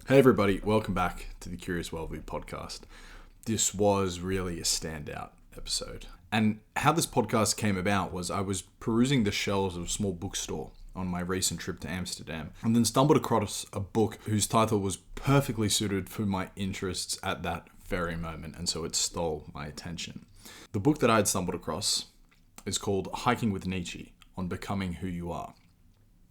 Hey everybody, welcome back to the Curious Worldview podcast. This was really a standout episode. And how this podcast came about was I was perusing the shelves of a small bookstore on my recent trip to Amsterdam and then stumbled across a book whose title was perfectly suited for my interests at that very moment, and so it stole my attention. The book that I had stumbled across is called Hiking with Nietzsche on Becoming Who You Are.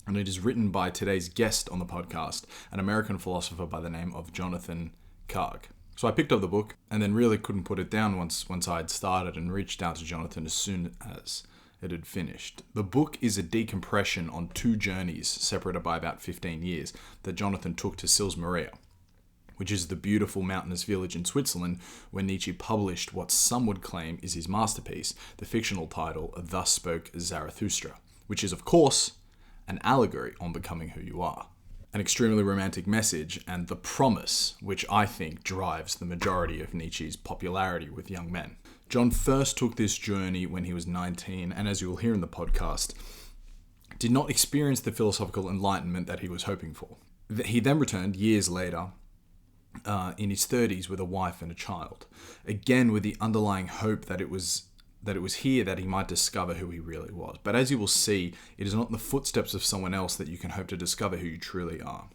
And it is written by today's guest on the podcast, an American philosopher by the name of Jonathan Kaag. So I picked up the book and then really couldn't put it down once I had started and reached out to Jonathan as soon as it had finished. The book is a decompression on two journeys separated by about 15 years that Jonathan took to Sils Maria, which is the beautiful mountainous village in Switzerland where Nietzsche published what some would claim is his masterpiece, the fictional title, Thus Spoke Zarathustra, which is, of course, an allegory on becoming who you are. An extremely romantic message and the promise which I think drives the majority of Nietzsche's popularity with young men. John first took this journey when he was 19 and, as you will hear in the podcast, did not experience the philosophical enlightenment that he was hoping for. He then returned years later in his 30s with a wife and a child, again with the underlying hope that it was here that he might discover who he really was. But as you will see, it is not in the footsteps of someone else that you can hope to discover who you truly are.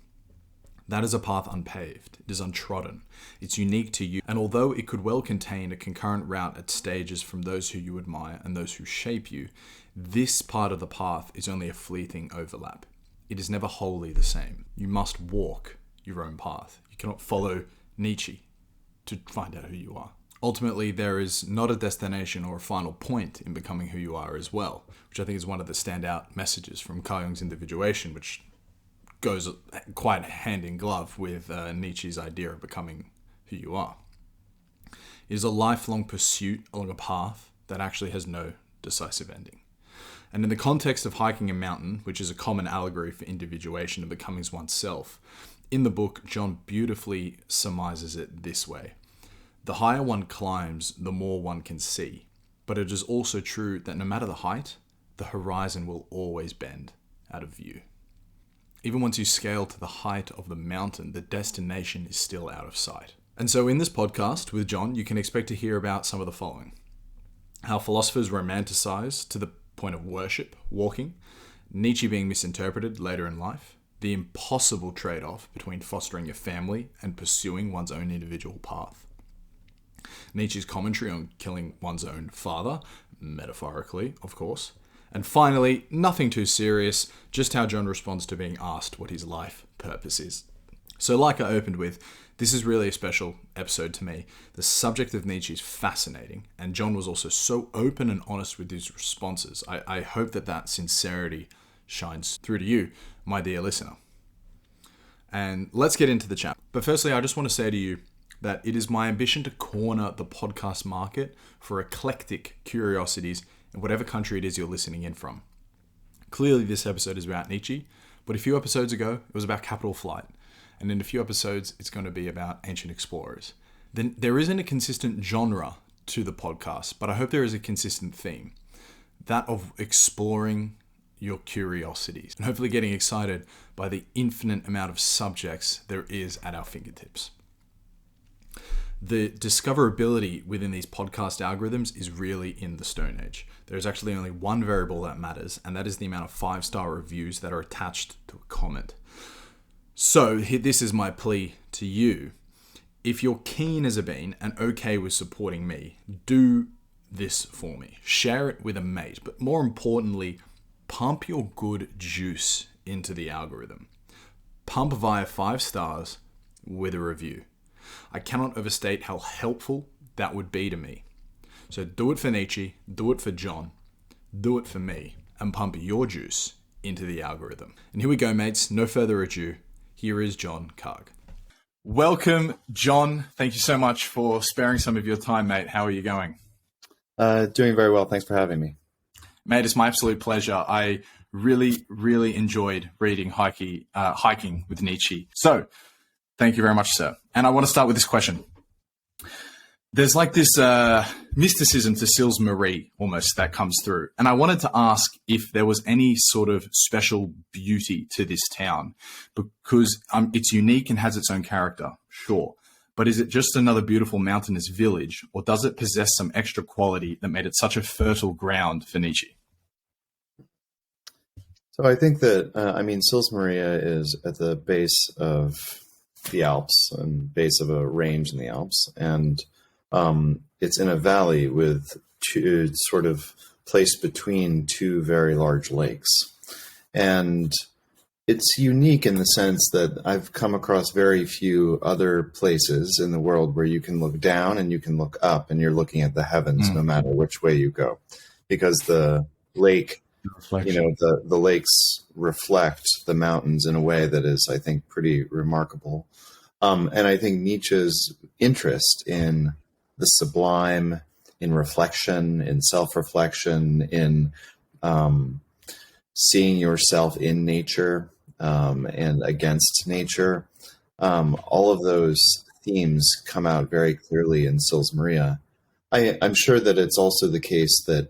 That is a path unpaved. It is untrodden. It's unique to you. And although it could well contain a concurrent route at stages from those who you admire and those who shape you, this part of the path is only a fleeting overlap. It is never wholly the same. You must walk your own path. You cannot follow Nietzsche to find out who you are. Ultimately, there is not a destination or a final point in becoming who you are as well, which I think is one of the standout messages from Carl Jung's individuation, which goes quite hand in glove with Nietzsche's idea of becoming who you are. It is a lifelong pursuit along a path that actually has no decisive ending. And in the context of hiking a mountain, which is a common allegory for individuation and becoming oneself, in the book, John beautifully surmises it this way. The higher one climbs, the more one can see. But it is also true that no matter the height, the horizon will always bend out of view. Even once you scale to the height of the mountain, the destination is still out of sight. And so in this podcast with John, you can expect to hear about some of the following. How philosophers romanticize to the point of worship, walking, Nietzsche being misinterpreted later in life, the impossible trade-off between fostering a family and pursuing one's own individual path, Nietzsche's commentary on killing one's own father, metaphorically, of course. And finally, nothing too serious, just how John responds to being asked what his life purpose is. So like I opened with, this is really a special episode to me. The subject of Nietzsche is fascinating, and John was also so open and honest with his responses. I hope that sincerity shines through to you, my dear listener. And let's get into the chat. But firstly, I just want to say to you, that it is my ambition to corner the podcast market for eclectic curiosities in whatever country it is you're listening in from. Clearly, this episode is about Nietzsche, but a few episodes ago, it was about capital flight. And in a few episodes, it's going to be about ancient explorers. Then there isn't a consistent genre to the podcast, but I hope there is a consistent theme. That of exploring your curiosities and hopefully getting excited by the infinite amount of subjects there is at our fingertips. The discoverability within these podcast algorithms is really in the Stone Age. There's actually only one variable that matters, and that is the amount of 5-star reviews that are attached to a comment. So this is my plea to you. If you're keen as a bean and okay with supporting me, do this for me. Share it with a mate, but more importantly, pump your good juice into the algorithm. Pump via 5 stars with a review. I cannot overstate how helpful that would be to me. So do it for Nietzsche, do it for John, do it for me, and pump your juice into the algorithm. And here we go, mates. No further ado. Here is John Kaag. Welcome, John. Thank you so much for sparing some of your time, mate. How are you going? Doing very well. Thanks for having me. Mate, it's my absolute pleasure. I really, really enjoyed reading Hiking with Nietzsche. So, thank you very much, sir. And I want to start with this question. There's like this mysticism to Sils Maria almost that comes through. And I wanted to ask if there was any sort of special beauty to this town, because it's unique and has its own character, sure. But is it just another beautiful mountainous village, or does it possess some extra quality that made it such a fertile ground for Nietzsche? So I think that, Sils Maria is at the base of the Alps and base of a range in the Alps. And it's in a valley with sort of placed between two very large lakes. And it's unique in the sense that I've come across very few other places in the world where you can look down and you can look up and you're looking at the heavens no matter which way you go, because the lake, the lakes reflect the mountains in a way that is, I think, pretty remarkable. And I think Nietzsche's interest in the sublime, in reflection, in self-reflection, in seeing yourself in nature and against nature. All of those themes come out very clearly in Sils Maria. I'm sure that it's also the case that,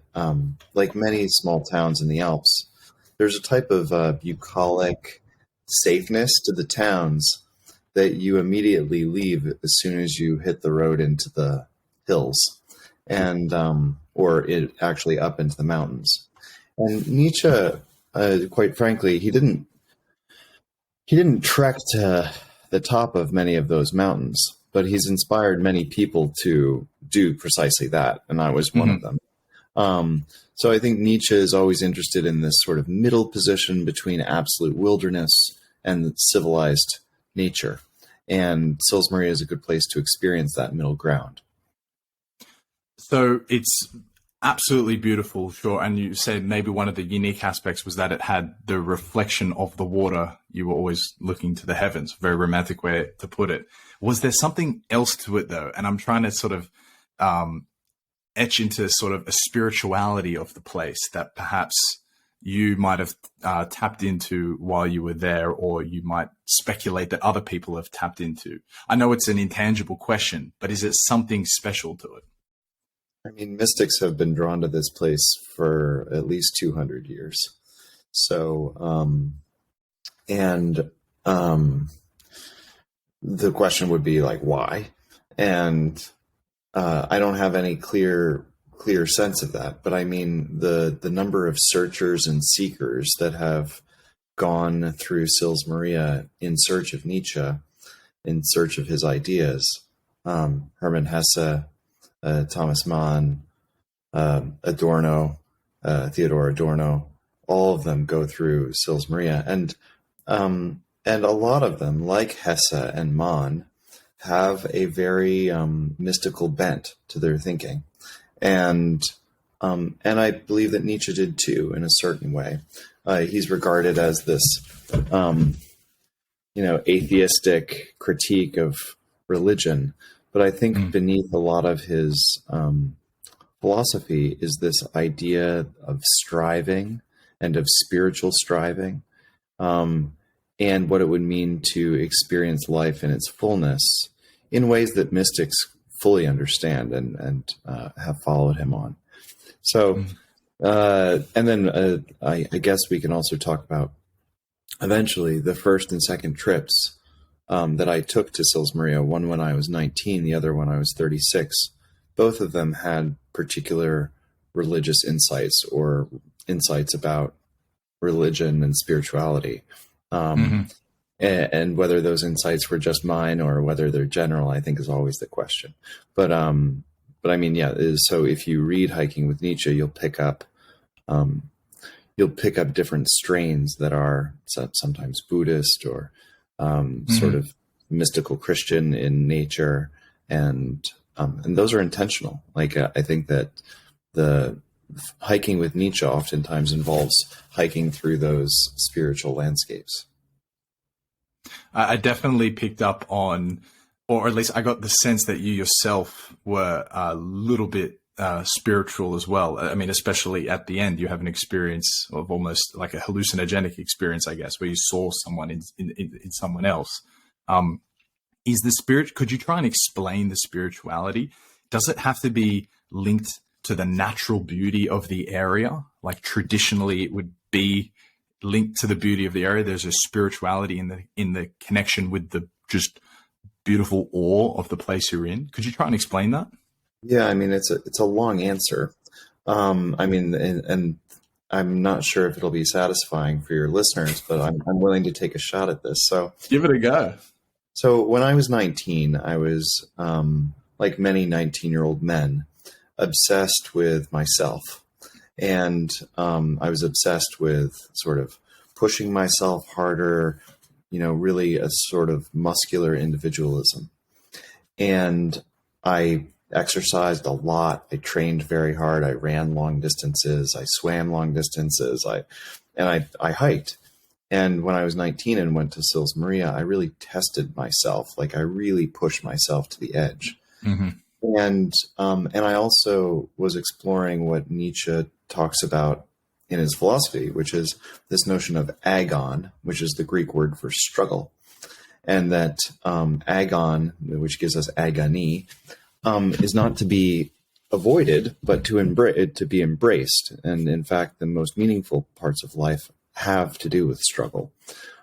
like many small towns in the Alps, there's a type of bucolic safeness to the towns that you immediately leave as soon as you hit the road into the hills, and or it actually up into the mountains. And Nietzsche, quite frankly, he didn't trek to the top of many of those mountains, but he's inspired many people to do precisely that, and I was one of them. So I think Nietzsche is always interested in this sort of middle position between absolute wilderness and civilized nature, and Sils Maria is a good place to experience that middle ground. So it's absolutely beautiful, sure. And you said maybe one of the unique aspects was that it had the reflection of the water. You were always looking to the heavens, very romantic way to put it. Was there something else to it, though? And I'm trying to sort of etch into sort of a spirituality of the place that perhaps you might have tapped into while you were there, or you might speculate that other people have tapped into. I know it's an intangible question, but is it something special to it? I mean, mystics have been drawn to this place for at least 200 years. So, the question would be like, why? And I don't have any clear sense of that. But I mean, the number of searchers and seekers that have gone through Sils Maria in search of Nietzsche, in search of his ideas, Hermann Hesse, Thomas Mann, Adorno, Theodor Adorno, all of them go through Sils Maria, and a lot of them, like Hesse and Mann, have a very mystical bent to their thinking, and I believe that Nietzsche did too, in a certain way. He's regarded as this, atheistic critique of religion. But I think beneath a lot of his philosophy is this idea of striving and of spiritual striving, and what it would mean to experience life in its fullness in ways that mystics fully understand and have followed him on. So, and then I guess we can also talk about eventually the first and second trips that I took to Sils Maria, one when I was 19, the other when I was 36. Both of them had particular religious insights or insights about religion and spirituality. And whether those insights were just mine or whether they're general, I think is always the question. But I mean, yeah, so if you read Hiking with Nietzsche, you'll pick up different strains that are sometimes Buddhist or sort of mystical Christian in nature, and those are intentional. Like I think that the hiking with Nietzsche oftentimes involves hiking through those spiritual landscapes. I definitely picked up on, or at least I got the sense that you yourself were a little bit spiritual as well. I mean, especially at the end, you have an experience of almost like a hallucinogenic experience, I guess, where you saw someone in someone else. Is the spirit? Could you try and explain the spirituality? does it have to be linked to the natural beauty of the area? Like traditionally it would be linked to the beauty of the area. There's a spirituality in the connection with the just beautiful awe of the place you're in. Could you try and explain that? Yeah, I mean, it's a long answer. I mean, and I'm not sure if it'll be satisfying for your listeners, but I'm willing to take a shot at this. So Give it a go. So when I was 19, I was, like many 19-year-old men, obsessed with myself. And I was obsessed with sort of pushing myself harder, really a sort of muscular individualism. And I exercised a lot. I trained very hard. I ran long distances. I swam long distances. I hiked. And when I was 19 and went to Sils Maria, I really tested myself. Like I really pushed myself to the edge. Mm-hmm. And I also was exploring what Nietzsche talks about in his philosophy, which is this notion of agon, which is the Greek word for struggle. And that agon, which gives us agony, is not to be avoided, but to be embraced. And in fact, the most meaningful parts of life have to do with struggle.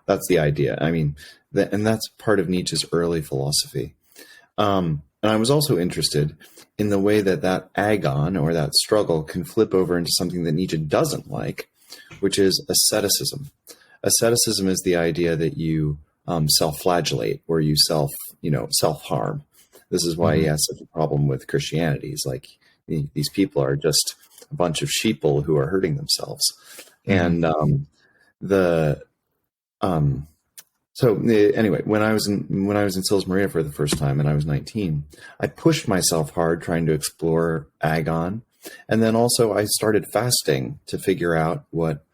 That's the idea. I mean, and that's part of Nietzsche's early philosophy. And I was also interested in the way that agon or that struggle can flip over into something that Nietzsche doesn't like, which is asceticism. Asceticism is the idea that you self-flagellate or you self-harm. This is why he has such a problem with Christianity. He's like, these people are just a bunch of sheeple who are hurting themselves. And so anyway, when I was in Sils Maria for the first time and I was 19, I pushed myself hard trying to explore agon. And then also I started fasting to figure out what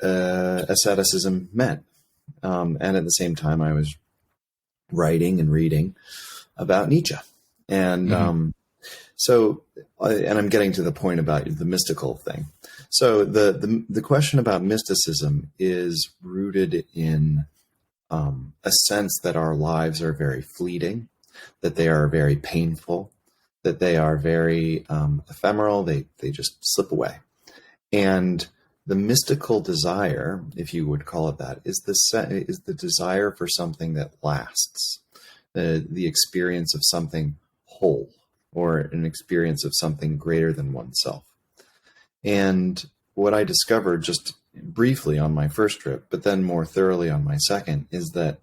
asceticism meant. And at the same time, I was writing and reading about Nietzsche. And and I'm getting to the point about the mystical thing. So the question about mysticism is rooted in a sense that our lives are very fleeting, that they are very painful, that they are very ephemeral. They just slip away. And the mystical desire, if you would call it that, is the desire for something that lasts, the experience of something whole, or an experience of something greater than oneself. And what I discovered just briefly on my first trip, but then more thoroughly on my second, is that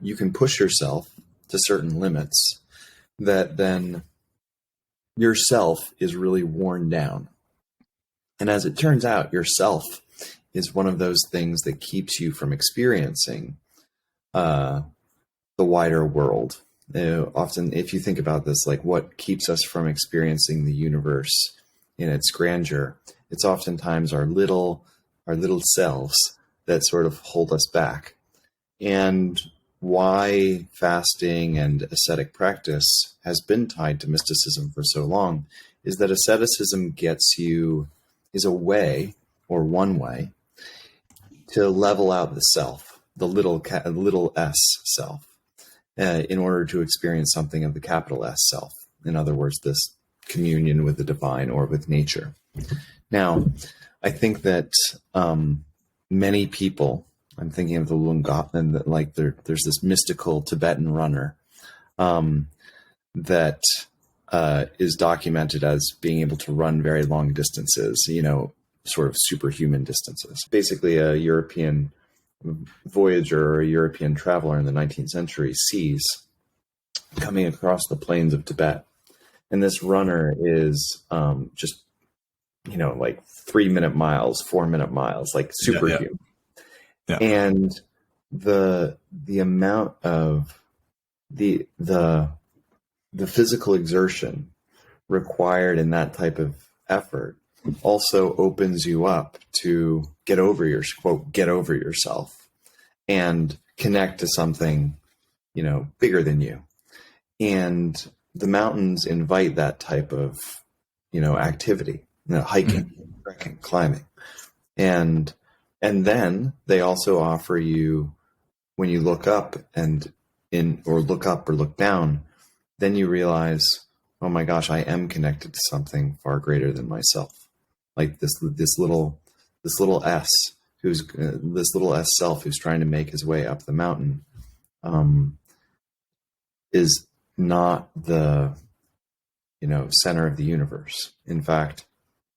you can push yourself to certain limits that then yourself is really worn down. And as it turns out, yourself is one of those things that keeps you from experiencing the wider world. Often, if you think about this, like what keeps us from experiencing the universe in its grandeur, it's oftentimes our little selves that sort of hold us back. And why fasting and ascetic practice has been tied to mysticism for so long is that asceticism is a way, or one way, to level out the self, the little s self, in order to experience something of the capital S self. In other words, this communion with the divine or with nature. Now, I think that many people, I'm thinking of the Lungathan, that like there's this mystical Tibetan runner that is documented as being able to run very long distances, sort of superhuman distances. Basically, a European voyager or a European traveler in the 19th century sees coming across the plains of Tibet. And this runner is just, like 3-minute miles, 4-minute miles, like superhuman. Yeah. And the amount of the physical exertion required in that type of effort also opens you up to get over yourself and connect to something, bigger than you. And the mountains invite that type of, activity, hiking, trekking, climbing. And then they also offer you, when you look up and in, or look up or look down, then you realize, oh my gosh, I am connected to something far greater than myself. Like this little S this little S self who's trying to make his way up the mountain, is not the, center of the universe. In fact,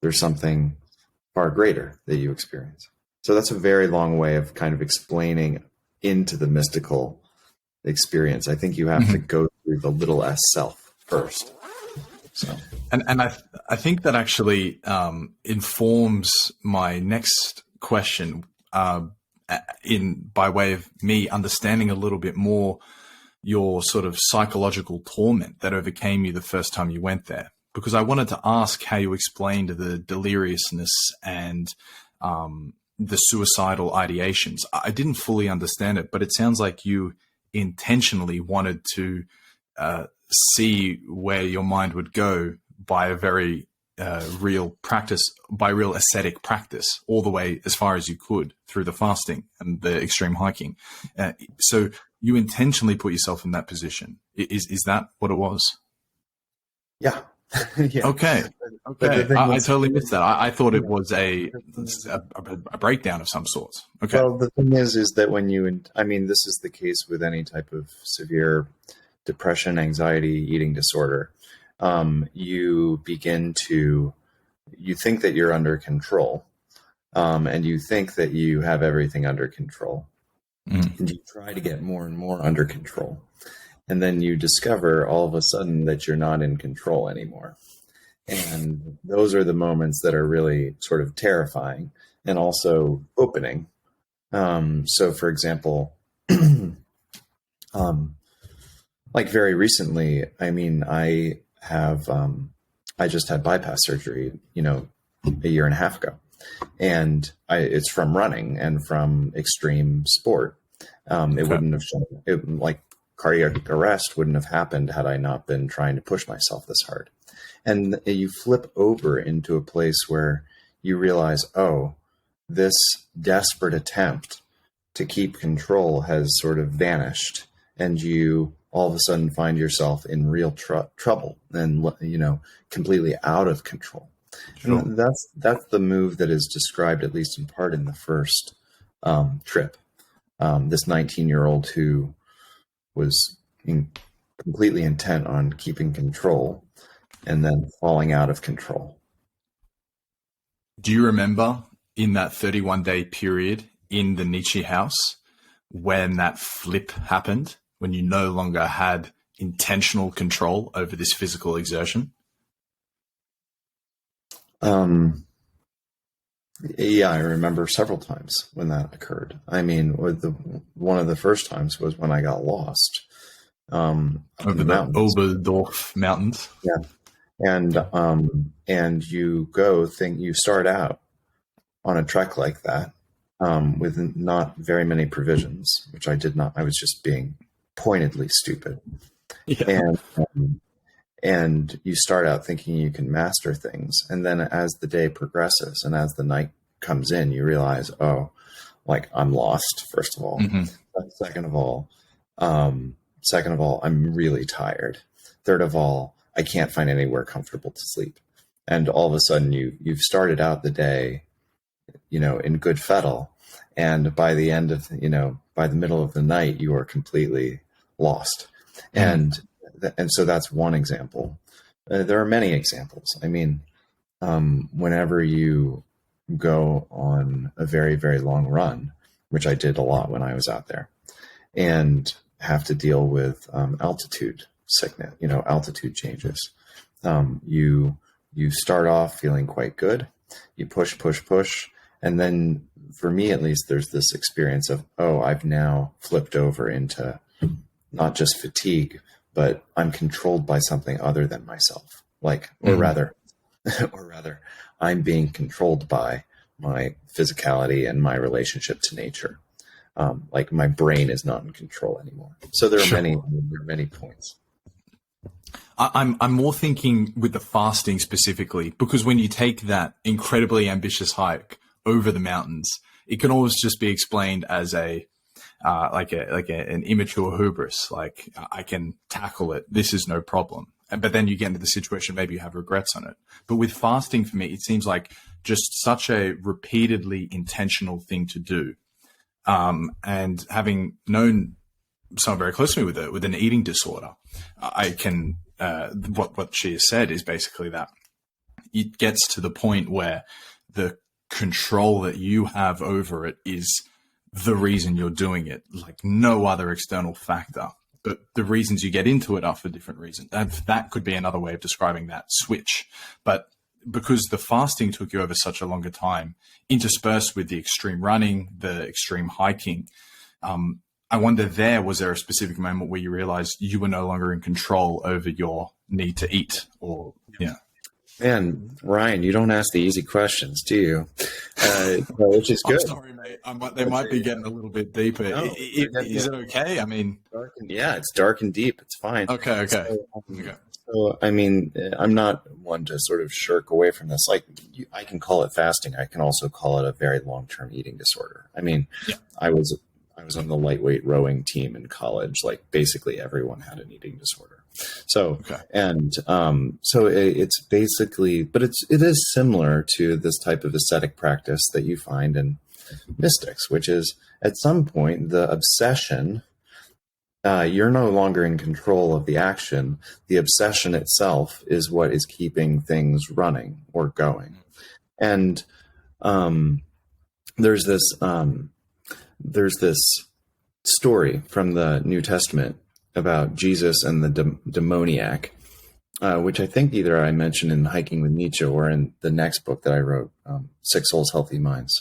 there's something far greater that you experience. So that's a very long way of kind of explaining into the mystical experience. I think you have to go through the little S self first. So, and I think that actually informs my next question, by way of me understanding a little bit more your sort of psychological torment that overcame you the first time you went there. Because I wanted to ask how you explained the deliriousness and the suicidal ideations. I didn't fully understand it, but it sounds like you intentionally wanted to see where your mind would go by a very real ascetic practice, all the way as far as you could through the fasting and the extreme hiking. So you intentionally put yourself in that position. Is that what it was? Yeah. Yeah. Okay. I totally missed that. I thought it was a breakdown of some sorts. Okay. Well, the thing is that this is the case with any type of severe depression, anxiety, eating disorder. You think that you're under control, and you think that you have everything under control, and you try to get more and more under control. And then you discover all of a sudden that you're not in control anymore. And those are the moments that are really sort of terrifying and also opening. So for example, like very recently, I just had bypass surgery, a year and a half ago, and it's from running and from extreme sport. It wouldn't have shown it, like cardiac arrest wouldn't have happened had I not been trying to push myself this hard. And you flip over into a place where you realize, oh, this desperate attempt to keep control has sort of vanished, and you all of a sudden find yourself in real trouble and, completely out of control. Sure. And that's the move that is described, at least in part, in the first trip. This 19-year-old who was completely intent on keeping control and then falling out of control. Do you remember in that 31-day period in the Nietzsche house when that flip happened, when you no longer had intentional control over this physical exertion? Yeah, I remember several times when that occurred. One of the first times was when I got lost over the Oberdorf mountains. Yeah, and you start out on a trek like that with not very many provisions, which I did not. I was just being pointedly stupid. Yeah. And you start out thinking you can master things. And then as the day progresses and as the night comes in, you realize, oh, like I'm lost, first of all. Mm-hmm. Second of all, I'm really tired. Third of all, I can't find anywhere comfortable to sleep. And all of a sudden you've started out the day, in good fettle. And by the end of, by the middle of the night, you are completely lost. Mm-hmm. And so that's one example. There are many examples. Whenever you go on a very, very long run, which I did a lot when I was out there, and have to deal with altitude sickness, altitude changes. You start off feeling quite good. You push, and then for me at least, there's this experience of, oh, I've now flipped over into not just fatigue, but I'm controlled by something other than myself. Or rather, I'm being controlled by my physicality and my relationship to nature. My brain is not in control anymore. So there are many points. I'm more thinking with the fasting specifically, because when you take that incredibly ambitious hike over the mountains, it can always just be explained as a an immature hubris. Like, I can tackle it. This is no problem. But then you get into the situation, maybe you have regrets on it. But with fasting, for me, it seems like just such a repeatedly intentional thing to do. And having known someone very close to me with an eating disorder, I can, what she has said is basically that it gets to the point where the control that you have over it is the reason you're doing it, like no other external factor. But the reasons you get into it are for different reasons. That could be another way of describing that switch. But because the fasting took you over such a longer time, interspersed with the extreme running, the extreme hiking, I wonder was there a specific moment where you realized you were no longer in control over your need to eat? Or, yeah. Man, Ryan, you don't ask the easy questions, do you? Which is good. I'm sorry, mate. They might be getting a little bit deeper. No, is it okay? I mean, it's dark and deep. It's fine. Okay. So, I mean, I'm not one to sort of shirk away from this. Like, I can call it fasting. I can also call it a very long-term eating disorder. I mean, I was on the lightweight rowing team in college. Like, basically everyone had an eating disorder. So, so it's basically, but it is similar to this type of ascetic practice that you find in mystics, which is at some point the obsession, you're no longer in control of the action. The obsession itself is what is keeping things running or going. And there's this story from the New Testament about Jesus and the demoniac, which I think either I mentioned in Hiking with Nietzsche or in the next book that I wrote, Sick Souls, Healthy Minds.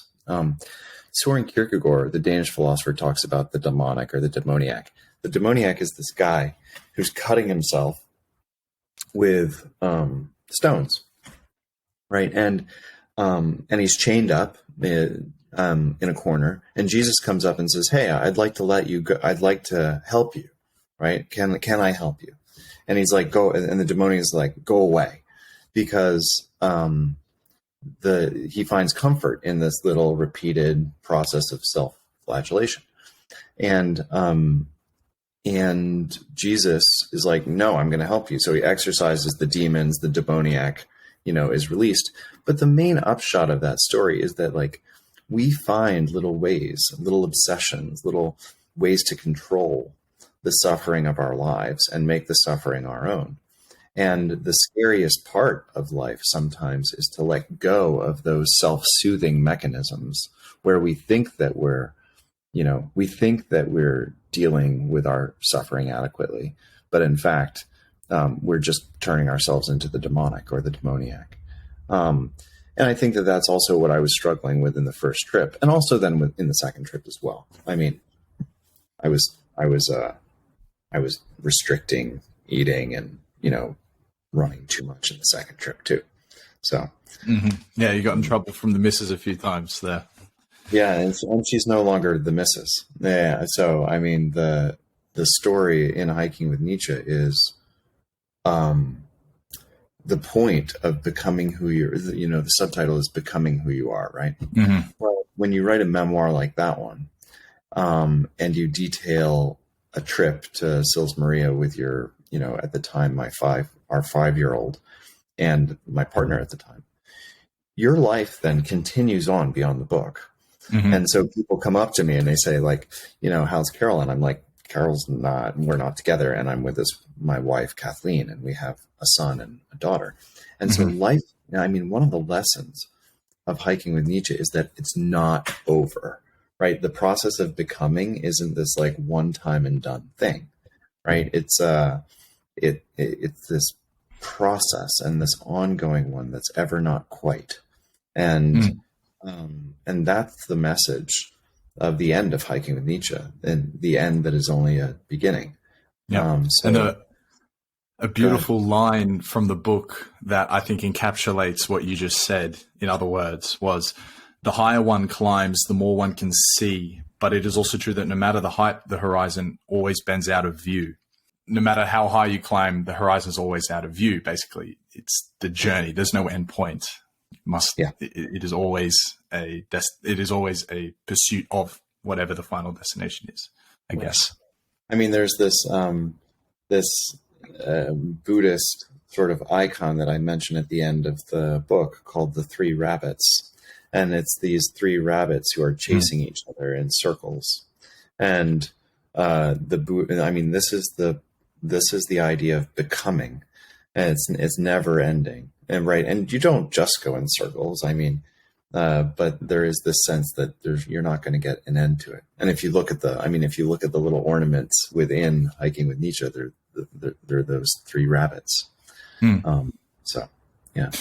Soren Kierkegaard, the Danish philosopher, talks about the demonic or the demoniac. The demoniac is this guy who's cutting himself with stones, right? And he's chained up in a corner, and Jesus comes up and says, "Hey, I'd like to let you go. I'd like to help you. Right? Can I help you?" And he's like, "Go." And the demoniac is like, "Go away," because he finds comfort in this little repeated process of self-flagellation. And Jesus is like, "No, I'm going to help you." So he exorcises the demons, the demoniac, is released. But the main upshot of that story is that, like, we find little ways, little obsessions, little ways to control the suffering of our lives and make the suffering our own. And the scariest part of life sometimes is to let go of those self-soothing mechanisms where we think that we're dealing with our suffering adequately, but in fact, we're just turning ourselves into the demonic or the demoniac. And I think that that's also what I was struggling with in the first trip, and also then in the second trip as well. I mean, I was restricting eating and, running too much in the second trip too. So, yeah, you got in trouble from the missus a few times there. Yeah. And she's no longer the missus. Yeah. So, I mean, the story in Hiking with Nietzsche is, the point of becoming who the subtitle is Becoming Who You Are, right? Mm-hmm. Well, when you write a memoir like that one, and you detail a trip to Sils Maria with your, at the time, our 5-year-old and my partner at the time, your life then continues on beyond the book. Mm-hmm. And so people come up to me and they say, like, "How's Carol?" And I'm like, we're not together. And I'm with my wife, Kathleen, and we have a son and a daughter. And so life, one of the lessons of Hiking with Nietzsche is that it's not over, right? The process of becoming isn't this like one time and done thing, right? It's this process and this ongoing one that's ever not quite. And that's the message of the end of Hiking with Nietzsche, and the end that is only a beginning. Yeah. And a beautiful line from the book that I think encapsulates what you just said, in other words, was, "The higher one climbs, the more one can see. But it is also true that no matter the height, the horizon always bends out of view." No matter how high you climb, the horizon is always out of view. Basically, it's the journey. There's no end point. It is always a pursuit of whatever the final destination is, I guess. I mean, there's this Buddhist sort of icon that I mentioned at the end of the book called the three rabbits. And it's these three rabbits who are chasing each other in circles. And this is the idea of becoming, and it's never ending. And right. And you don't just go in circles. I mean, but there is this sense that you're not going to get an end to it. And if you look at the little ornaments within Hiking with Nietzsche, they're those three rabbits. So, yeah.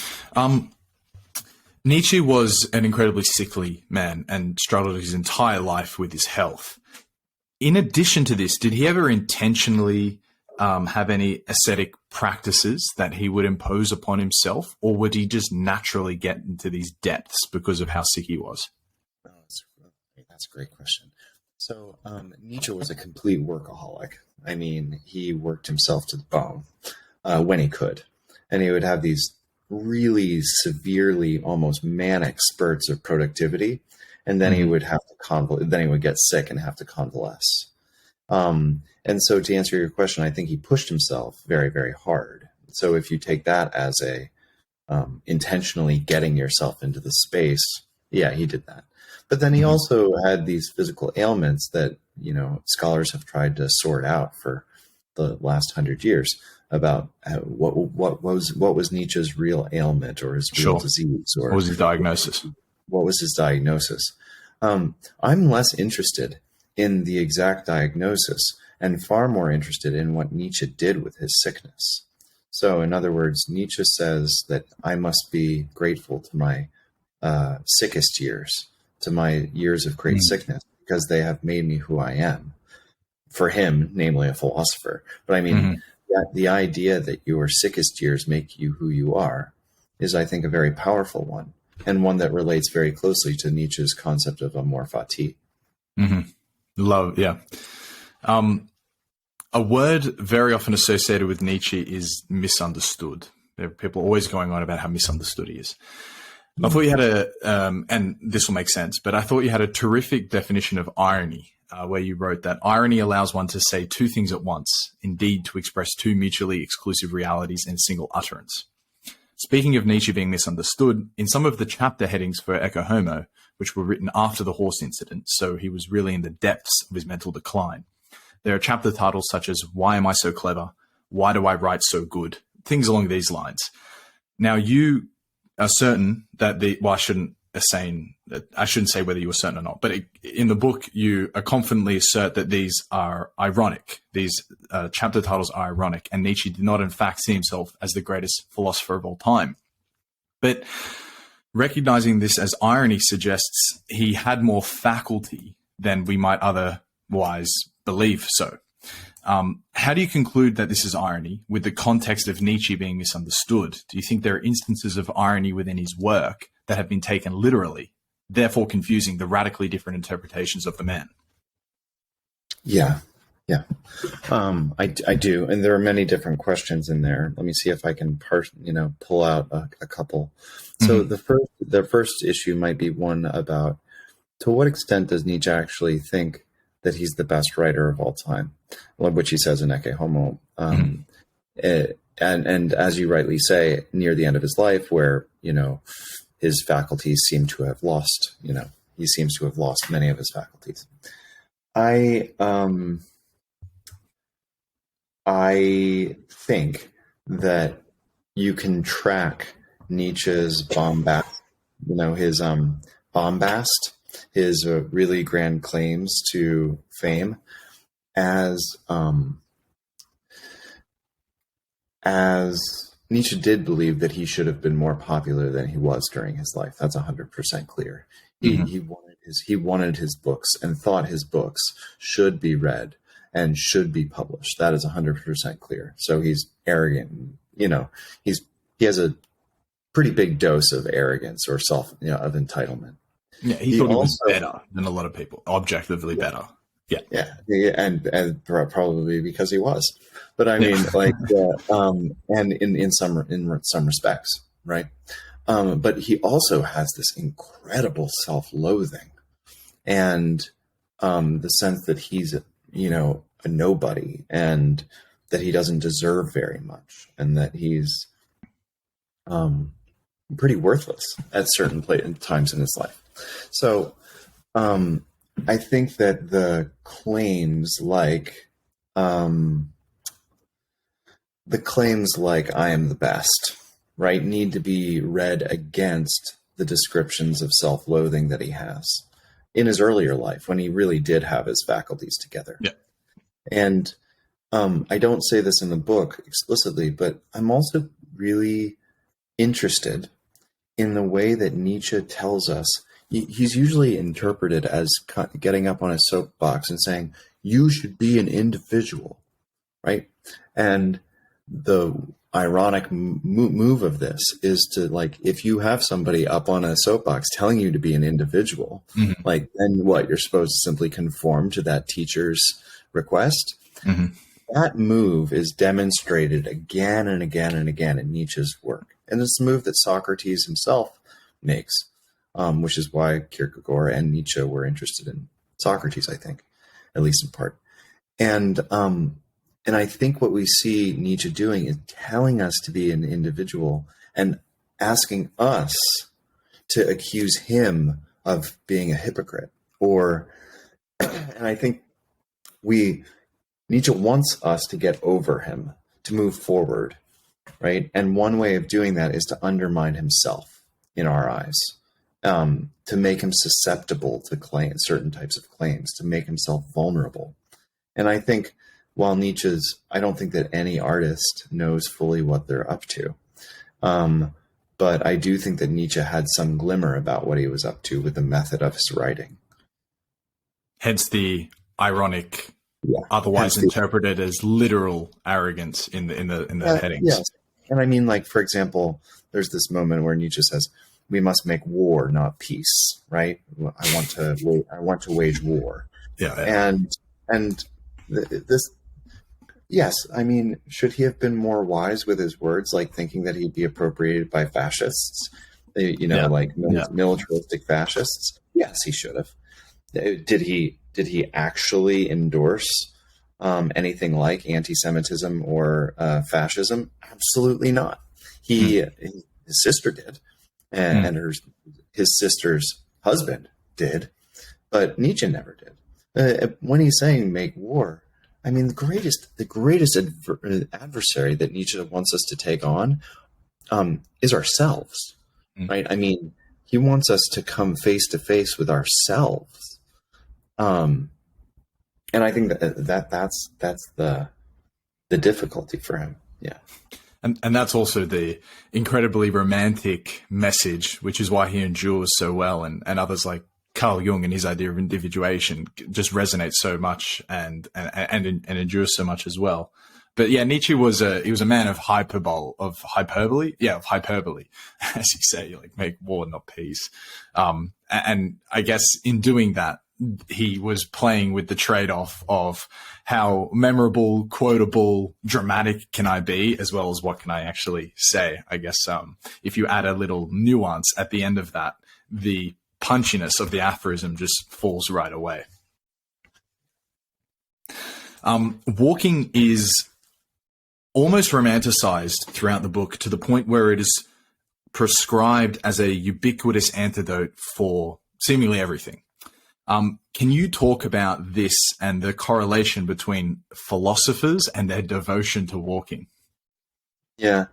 Nietzsche was an incredibly sickly man and struggled his entire life with his health. In addition to this, did he ever intentionally have any ascetic practices that he would impose upon himself, or would he just naturally get into these depths because of how sick he was? Oh, that's a great question. So Nietzsche was a complete workaholic. I mean, he worked himself to the bone when he could. And he would have these really severely, almost manic spurts of productivity. And then he would have to then he would get sick and have to convalesce. And so to answer your question, I think he pushed himself very, very hard. So if you take that as intentionally getting yourself into the space, yeah, he did that. But then he also had these physical ailments that, scholars have tried to sort out for the last 100 years about what was Nietzsche's real ailment or his real disease, or what was his diagnosis? What was his diagnosis? I'm less interested in the exact diagnosis and far more interested in what Nietzsche did with his sickness. So, in other words, Nietzsche says that I must be grateful to my sickest years, to my years of great sickness, because they have made me who I am. For him, namely a philosopher. But I mean, the idea that your sickest years make you who you are is, I think, a very powerful one, and one that relates very closely to Nietzsche's concept of amor fati. Love, yeah. A word very often associated with Nietzsche is misunderstood. There are people always going on about how misunderstood he is. I thought you had and this will make sense, but I thought you had a terrific definition of irony, where you wrote that irony allows one to say two things at once, indeed to express two mutually exclusive realities in a single utterance. Speaking of Nietzsche being misunderstood, in some of the chapter headings for Ecce Homo, which were written after the horse incident, so he was really in the depths of his mental decline, there are chapter titles such as Why Am I So Clever? Why Do I Write So Good? Things along these lines. Now, you are certain that I shouldn't say whether you were certain or not, but in the book, you confidently assert that these are ironic. These chapter titles are ironic, and Nietzsche did not, in fact, see himself as the greatest philosopher of all time. But recognizing this as irony suggests he had more faculty than we might otherwise believe so. How do you conclude that this is irony with the context of Nietzsche being misunderstood? Do you think there are instances of irony within his work that have been taken literally, therefore confusing the radically different interpretations of the man? Yeah. I do. And there are many different questions in there. Let me see if I can pull out a couple. So the first issue might be one about, to what extent does Nietzsche actually think that he's the best writer of all time, which he says in Ecce Homo. And as you rightly say, near the end of his life, where, his faculties seem to have lost, he seems to have lost many of his faculties. I think that you can track Nietzsche's bombast, his bombast, his really grand claims to fame, as Nietzsche did believe that he should have been more popular than he was during his life. That's 100% clear. He wanted his books and thought his books should be read and should be published. That is 100% clear. So he's arrogant. He has a pretty big dose of arrogance or of entitlement. Yeah, he thought he was better than a lot of people, objectively better. Yeah, and probably because he was. But I mean, and in some respects, right? But he also has this incredible self-loathing, and the sense that he's, a nobody, and that he doesn't deserve very much, and that he's pretty worthless at certain times in his life. So I think that the claims like I am the best, right, need to be read against the descriptions of self-loathing that he has in his earlier life, when he really did have his faculties together. Yeah. And I don't say this in the book explicitly, but I'm also really interested in the way that Nietzsche tells us. He's usually interpreted as getting up on a soapbox and saying, you should be an individual, right? And the ironic move of this is to, like, if you have somebody up on a soapbox telling you to be an individual, Mm-hmm. like, then what? You're supposed to simply conform to that teacher's request. Mm-hmm. That move is demonstrated again and again and again in Nietzsche's work. And it's a move that Socrates himself makes, which is why Kierkegaard and Nietzsche were interested in Socrates, I think, at least in part. And I think what we see Nietzsche doing is telling us to be an individual and asking us to accuse him of being a hypocrite. And I think Nietzsche wants us to get over him, to move forward, right? And one way of doing that is to undermine himself in our eyes, to make him susceptible to certain types of claims, to make himself vulnerable. And I think while I don't think that any artist knows fully what they're up to. But I do think that Nietzsche had some glimmer about what he was up to with the method of his writing. Hence the ironic, otherwise interpreted as literal arrogance in the headings. Yes. And I mean, like, for example, there's this moment where Nietzsche says, we must make war, not peace, right? I want to wage war. Yeah. And this, yes, I mean, should he have been more wise with his words, like thinking that he'd be appropriated by fascists, militaristic fascists? Yes, he should have. Did he actually endorse anything like anti-Semitism or fascism? Absolutely not. His sister did, and his sister's husband did, but Nietzsche never did. When he's saying make war, I mean, the greatest adversary that Nietzsche wants us to take on is ourselves, right? I mean, he wants us to come face to face with ourselves. And I think that's the difficulty for him. Yeah. And that's also the incredibly romantic message, which is why he endures so well, and others like Carl Jung and his idea of individuation just resonates so much and endures so much as well. But yeah, Nietzsche was a man of hyperbole, as you say, like make war, not peace. And I guess in doing that, he was playing with the trade-off of how memorable, quotable, dramatic can I be, as well as what can I actually say. I guess if you add a little nuance at the end of that, the punchiness of the aphorism just falls right away. Walking is almost romanticized throughout the book to the point where it is prescribed as a ubiquitous antidote for seemingly everything. Can you talk about this and the correlation between philosophers and their devotion to walking? Yeah,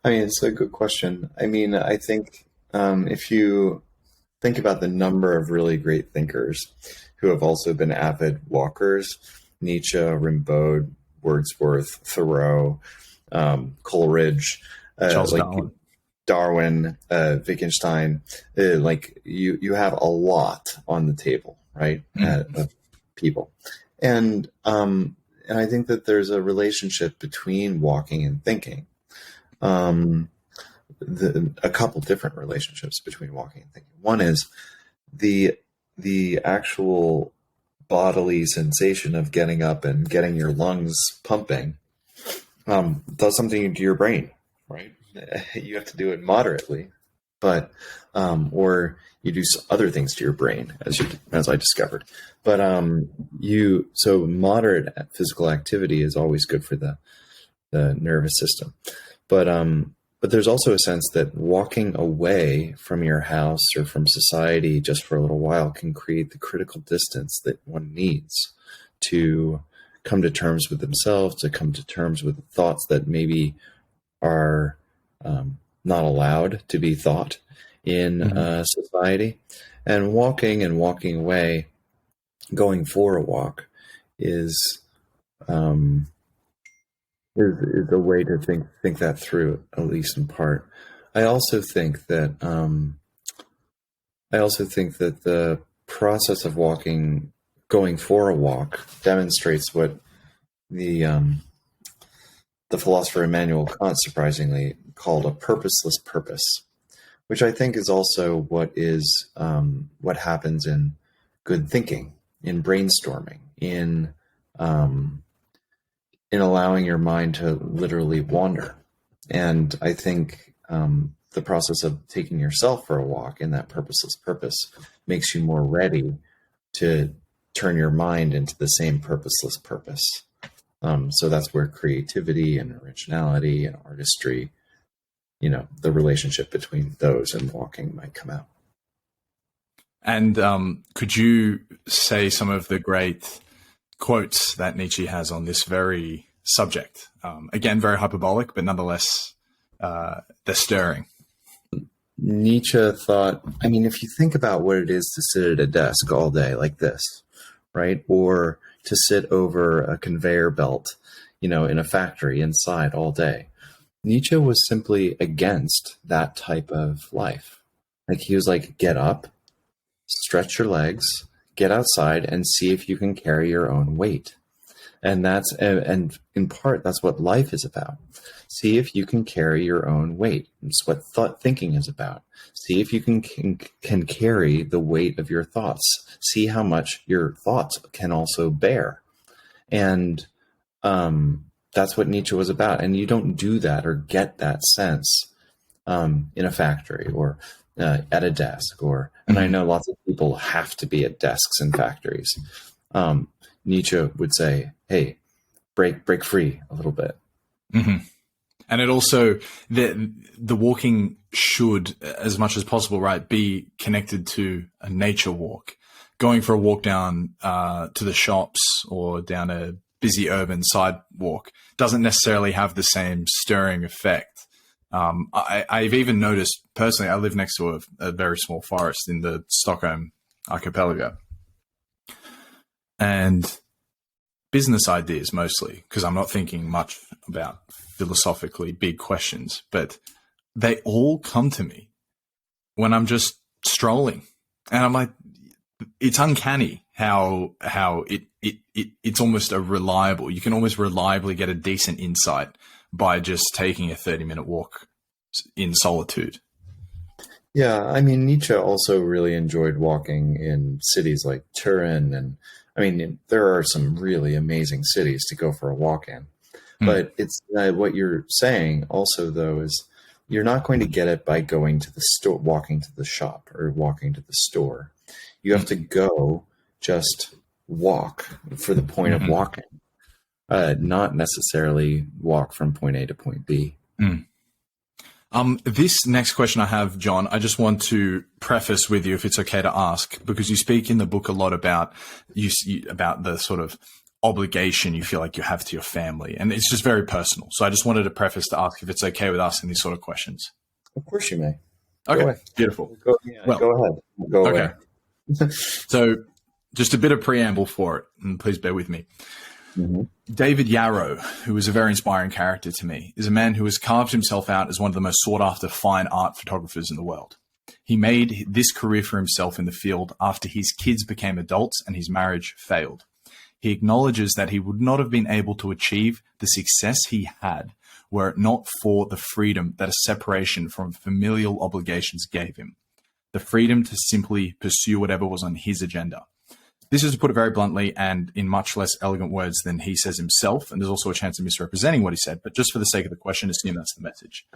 I mean, it's a good question. I mean, I think if you think about the number of really great thinkers who have also been avid walkers, Nietzsche, Rimbaud, Wordsworth, Thoreau, Coleridge, Darwin, Wittgenstein, like you have a lot on the table, right? Of people. And I think that there's a relationship between walking and thinking. A couple different relationships between walking and thinking. One is the actual bodily sensation of getting up and getting your lungs pumping does something to your brain, right? You have to do it moderately, but or you do other things to your brain, as I discovered. But so moderate physical activity is always good for the nervous system. But there's also a sense that walking away from your house or from society just for a little while can create the critical distance that one needs to come to terms with themselves, to come to terms with thoughts that maybe are not allowed to be thought in society. And walking away, going for a walk is a way to think that through, at least in part. I also think that the process of going for a walk, demonstrates what the philosopher Immanuel Kant surprisingly called a purposeless purpose, which I think is also what happens in good thinking, in brainstorming, in allowing your mind to literally wander. And I think the process of taking yourself for a walk in that purposeless purpose makes you more ready to turn your mind into the same purposeless purpose. So that's where creativity and originality and artistry, the relationship between those and walking might come out. And could you say some of the great quotes that Nietzsche has on this very subject? Again, very hyperbolic, but nonetheless, they're stirring. Nietzsche thought, if you think about what it is to sit at a desk all day like this, right? Or to sit over a conveyor belt, in a factory inside all day. Nietzsche was simply against that type of life. Like, he was like, get up, stretch your legs, get outside and see if you can carry your own weight. And and in part, that's what life is about. See if you can carry your own weight. It's what thinking is about. See if you can carry the weight of your thoughts. See how much your thoughts can also bear. And that's what Nietzsche was about. And you don't do that or get that sense in a factory or at a desk. And I know lots of people have to be at desks in factories. Nietzsche would say, hey, break free a little bit. Mm-hmm. And it also, the walking should, as much as possible, right, be connected to a nature walk. Going for a walk down to the shops or down a busy urban sidewalk doesn't necessarily have the same stirring effect. I've even noticed, personally, I live next to a very small forest in the Stockholm archipelago. And business ideas mostly, because I'm not thinking much about philosophically big questions, but they all come to me when I'm just strolling. And I'm like, it's uncanny how it's almost you can almost reliably get a decent insight by just taking a 30-minute walk in solitude. Yeah, Nietzsche also really enjoyed walking in cities like Turin, and there are some really amazing cities to go for a walk in. But it's what you're saying also, though, is you're not going to get it by going to the store, walking to the shop, or walking to the store. You have to go just walk for the point of walking, not necessarily walk from point A to point B. This next question I have, John, I just want to preface with you, if it's okay to ask, because you speak in the book a lot about about the sort of obligation you feel like you have to your family, and it's just very personal. So I just wanted to preface to ask if it's okay with asking these sort of questions. Of course you may. Okay, beautiful. Go ahead. Go away. Okay. So just a bit of preamble for it, and please bear with me. Mm-hmm. David Yarrow, who is a very inspiring character to me, is a man who has carved himself out as one of the most sought-after fine art photographers in the world. He made this career for himself in the field after his kids became adults and his marriage failed. He acknowledges that he would not have been able to achieve the success he had were it not for the freedom that a separation from familial obligations gave him. The freedom to simply pursue whatever was on his agenda. This is to put it very bluntly and in much less elegant words than he says himself, and there's also a chance of misrepresenting what he said, but just for the sake of the question, assume that's the message.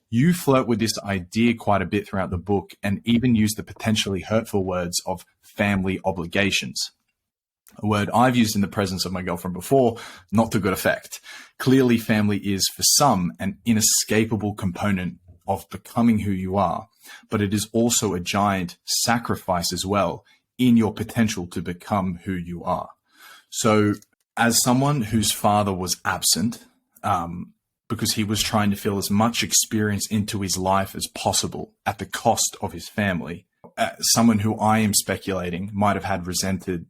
You flirt with this idea quite a bit throughout the book and even use the potentially hurtful words of family obligations, a word I've used in the presence of my girlfriend before, not to good effect. Clearly, family is, for some, an inescapable component of becoming who you are, but it is also a giant sacrifice as well in your potential to become who you are. So as someone whose father was absent, because he was trying to fill as much experience into his life as possible at the cost of his family, someone who I am speculating might have had resented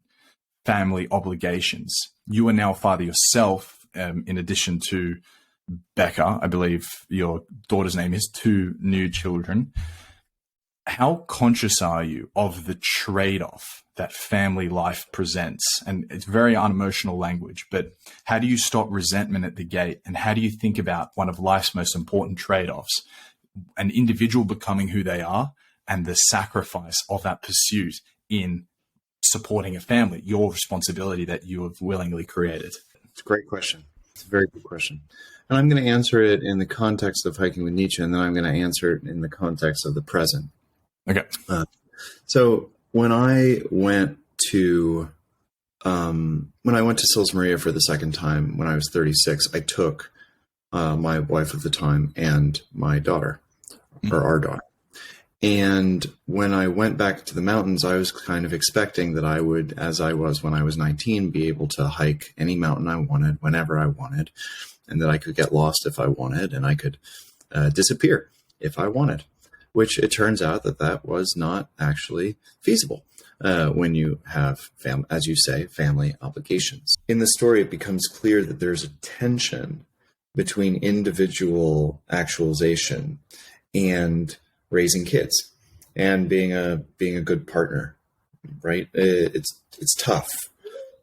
family obligations. You are now a father yourself, in addition to Becca, I believe your daughter's name is, 2 new children. How conscious are you of the trade-off that family life presents? And it's very unemotional language, but how do you stop resentment at the gate? And how do you think about one of life's most important trade-offs, an individual becoming who they are and the sacrifice of that pursuit in supporting a family, your responsibility that you have willingly created? It's a great question. It's a very good question. And I'm going to answer it in the context of hiking with Nietzsche, and then I'm going to answer it in the context of the present. Okay. So when I went to Sils Maria for the second time when I was 36, I took my wife at the time and my daughter, or our daughter. And when I went back to the mountains, I was kind of expecting that I would, as I was when I was 19, be able to hike any mountain I wanted, whenever I wanted, and that I could get lost if I wanted, and I could disappear if I wanted, which it turns out that was not actually feasible when you have, as you say, family obligations. In the story, it becomes clear that there's a tension between individual actualization and raising kids and being a good partner, right? It's tough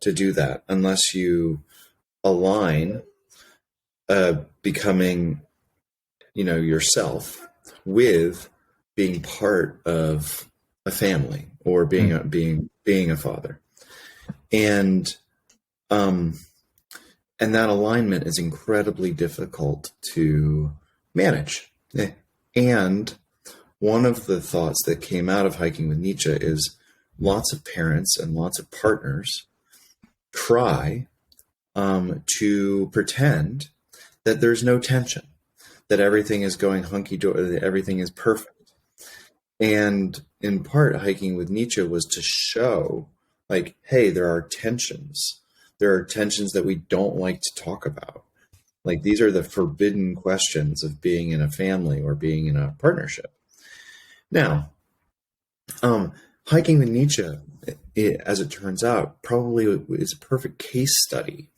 to do that unless you align becoming, yourself with being part of a family or being a father, and that alignment is incredibly difficult to manage. And one of the thoughts that came out of hiking with Nietzsche is lots of parents and lots of partners try to pretend that there's no tension, that everything is going hunky-dory, that everything is perfect. And in part, hiking with Nietzsche was to show, like, hey, there are tensions. There are tensions that we don't like to talk about. Like, these are the forbidden questions of being in a family or being in a partnership. Now, hiking with Nietzsche, as it turns out, probably is a perfect case study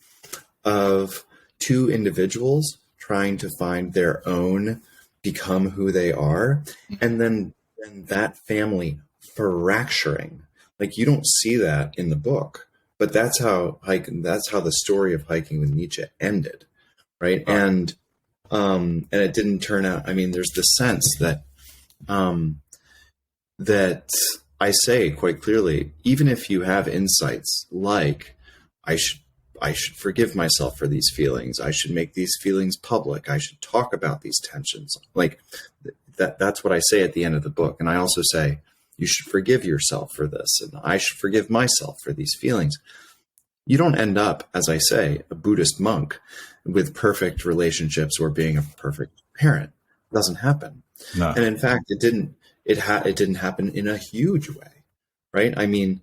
of 2 individuals trying to find their own, become who they are, and then that family fracturing. Like, you don't see that in the book, but that's how the story of hiking with Nietzsche ended, right? And it didn't turn out. I mean, there's the sense that that I say quite clearly, even if you have insights like, I should forgive myself for these feelings, I should make these feelings public, I should talk about these tensions, like that's what I say at the end of the book. And I also say, you should forgive yourself for this, and I should forgive myself for these feelings. You don't end up, as I say, a Buddhist monk with perfect relationships or being a perfect parent. It doesn't happen. No. And in fact, it didn't happen in a huge way, right? I mean,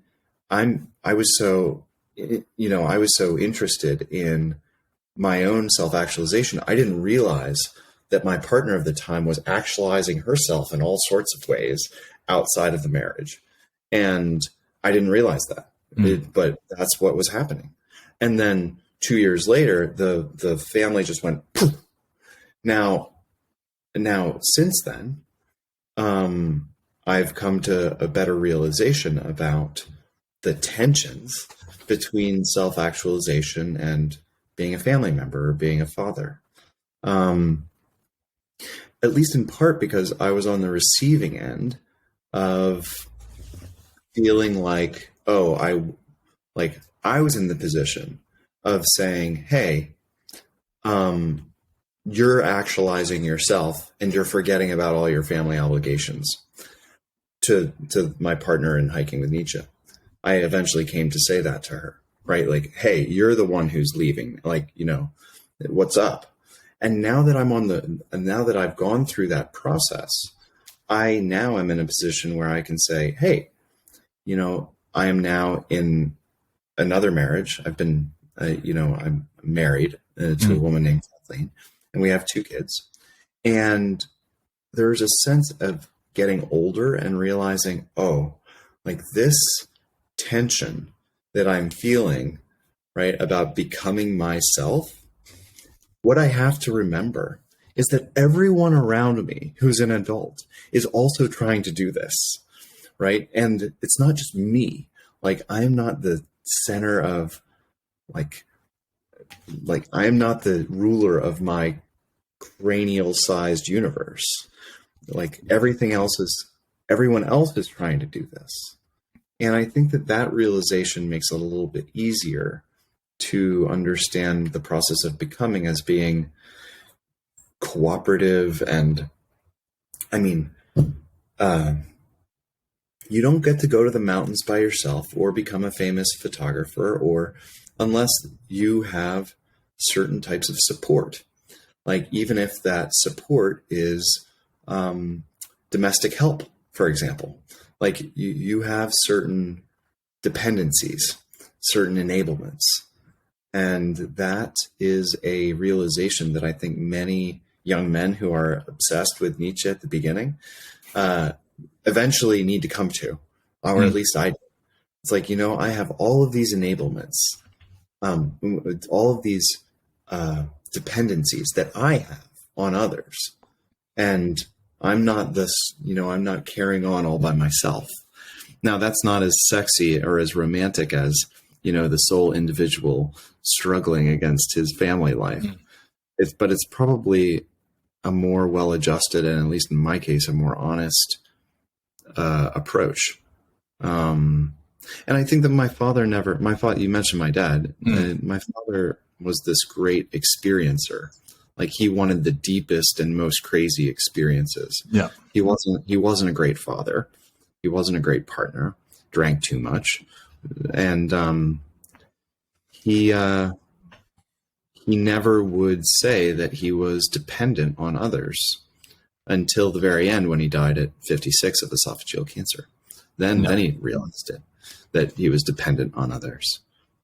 I was so interested in my own self-actualization. I didn't realize that my partner of the time was actualizing herself in all sorts of ways outside of the marriage. And I didn't realize that, but that's what was happening. And then 2 years later, the family just went, poof. Now, since then, I've come to a better realization about the tensions between self-actualization and being a family member or being a father. At least in part because I was on the receiving end of feeling like, Like I was in the position of saying, hey, you're actualizing yourself and you're forgetting about all your family obligations, to my partner in Hiking with Nietzsche. I eventually came to say that to her, right? Like, hey, you're the one who's leaving. Like, what's up? And now that now that I've gone through that process, I now am in a position where I can say, hey, I am now in another marriage. I've been, I'm married to a woman named Kathleen, and we have 2 kids. And there's a sense of getting older and realizing, oh, like this tension that I'm feeling, right, about becoming myself, what I have to remember is that everyone around me who's an adult is also trying to do this, right? And it's not just me. Like, I'm not the center of, like I am not the ruler of my cranial-sized universe. Like, everyone else is trying to do this. And I think that realization makes it a little bit easier to understand the process of becoming as being cooperative. And I mean, you don't get to go to the mountains by yourself or become a famous photographer, or unless you have certain types of support. Like, even if that support is domestic help, for example, like you have certain dependencies, certain enablements. And that is a realization that I think many young men who are obsessed with Nietzsche at the beginning eventually need to come to, or at least I do. It's like, I have all of these enablements, all of these dependencies that I have on others. And I'm not I'm not carrying on all by myself. Now, that's not as sexy or as romantic as, the sole individual struggling against his family life. But it's probably a more well-adjusted, and at least in my case, a more honest approach. And I think that you mentioned my dad. My father was this great experiencer. Like, he wanted the deepest and most crazy experiences. Yeah. He wasn't a great father. He wasn't a great partner, drank too much. And he never would say that he was dependent on others until the very end, when he died at 56 of esophageal cancer. Then he realized it, that he was dependent on others.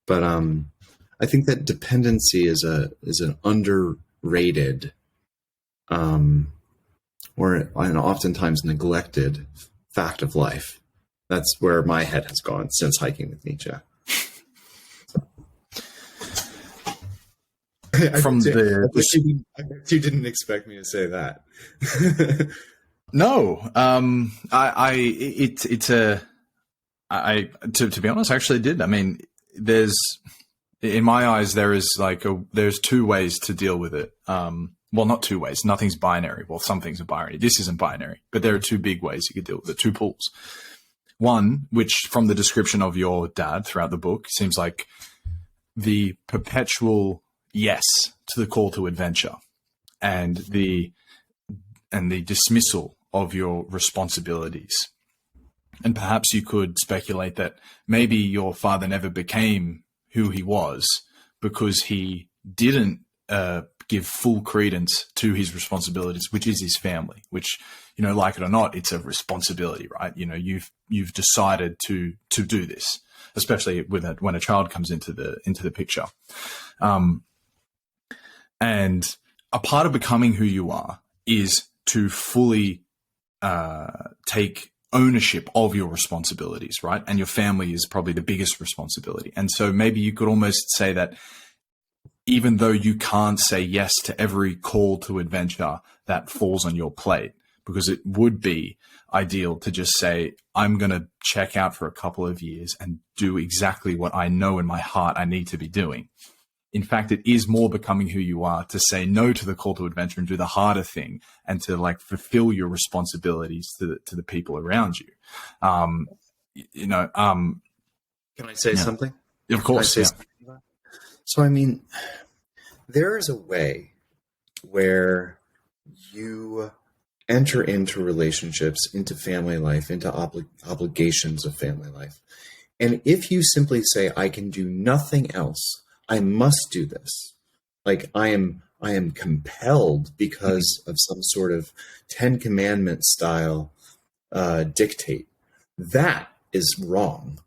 But I think that dependency is an underrated or an oftentimes neglected fact of life. That's where my head has gone since Hiking with Nietzsche. You didn't expect me to say that. No, to be honest, I actually did. I mean, in my eyes, there's 2 ways to deal with it. Well, not 2 ways. Nothing's binary. Well, some things are binary. This isn't binary, but there are 2 big ways you could deal with it. 2 pools. One, which from the description of your dad throughout the book, seems like the perpetual yes to the call to adventure, and the dismissal of your responsibilities. And perhaps you could speculate that maybe your father never became who he was because he didn't give full credence to his responsibilities, which is his family, which, like it or not, it's a responsibility, right? You've decided to do this, especially when a child comes into the picture. And a part of becoming who you are is to fully take ownership of your responsibilities, right? And your family is probably the biggest responsibility. And so maybe you could almost say that even though you can't say yes to every call to adventure that falls on your plate, because it would be ideal to just say, I'm going to check out for a couple of years and do exactly what I know in my heart I need to be doing. In fact, it is more becoming who you are to say no to the call to adventure and do the harder thing, and to fulfill your responsibilities to the people around you. Can I say something? Of course, yeah. So, I mean, there is a way where you enter into relationships, into family life, into obligations of family life. And if you simply say, I can do nothing else, I must do this. Like I am compelled because of some sort of Ten Commandments style dictate. That is wrong,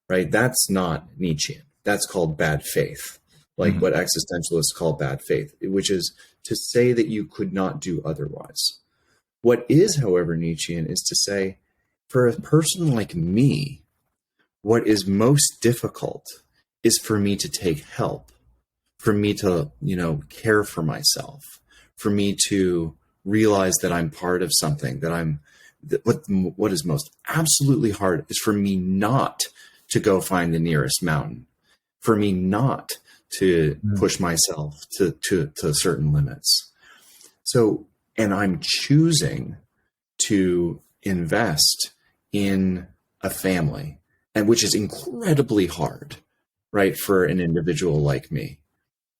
right? That's not Nietzschean. That's called bad faith, like what existentialists call bad faith, which is to say that you could not do otherwise. What is, however, Nietzschean is to say, for a person like me, what is most difficult is for me to take help, for me to, care for myself, for me to realize that I'm part of something, what is most absolutely hard is for me not to go find the nearest mountain, for me not to push myself to certain limits. So, and I'm choosing to invest in a family, and which is incredibly hard, right, for an individual like me,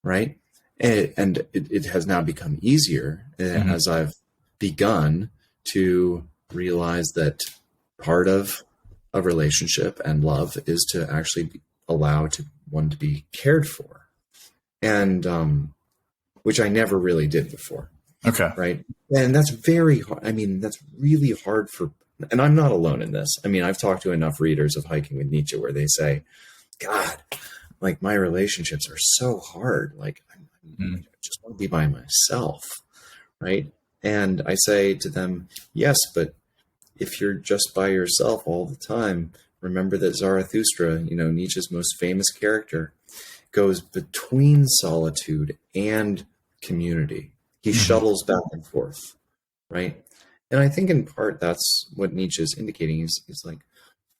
right? And it has now become easier as I've begun to realize that part of a relationship and love is to actually allow one to be cared for, and which I never really did before. Okay. Right. And that's very hard. I mean, that's really hard and I'm not alone in this. I mean, I've talked to enough readers of Hiking with Nietzsche where they say, God, like my relationships are so hard. Like I just want to be by myself. Right. And I say to them, yes, but if you're just by yourself all the time, remember that Zarathustra, Nietzsche's most famous character, goes between solitude and community. He shuttles back and forth, right? And I think in part that's what Nietzsche is indicating is like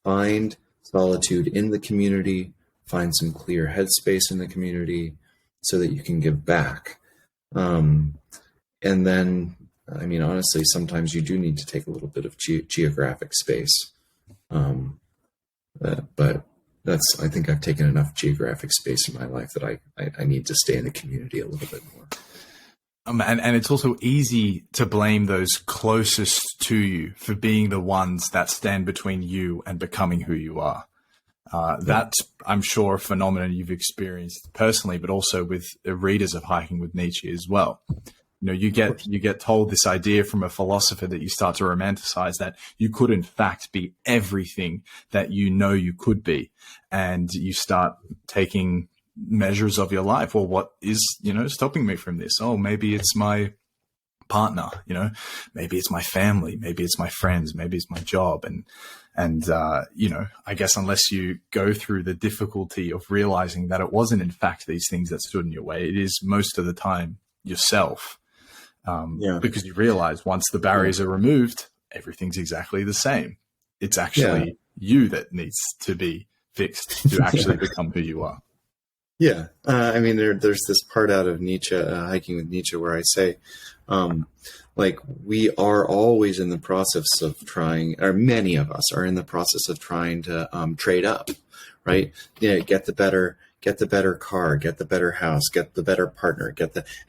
find solitude in the community, find some clear headspace in the community so that you can give back. And then, I mean, honestly, sometimes you do need to take a little bit of geographic space. But I think I've taken enough geographic space in my life that I need to stay in the community a little bit more. And it's also easy to blame those closest to you for being the ones that stand between you and becoming who you are. That's, I'm sure, a phenomenon you've experienced personally, but also with readers of Hiking with Nietzsche as well. You get told this idea from a philosopher that you start to romanticize that you could in fact be everything that you could be. And you start taking measures of your life. Well, what is, stopping me from this? Oh, maybe it's my partner, maybe it's my family, maybe it's my friends, maybe it's my job. And I guess unless you go through the difficulty of realizing that it wasn't in fact these things that stood in your way, it is most of the time yourself. Because you realize once the barriers are removed, everything's exactly the same. It's actually you that needs to be fixed to actually become who you are. Yeah. I mean, there's this part out of Nietzsche, Hiking with Nietzsche, where I say, we are always in the process of trying, or many of us are in the process of trying to trade up, right? Get the better car, get the better house, get the better partner,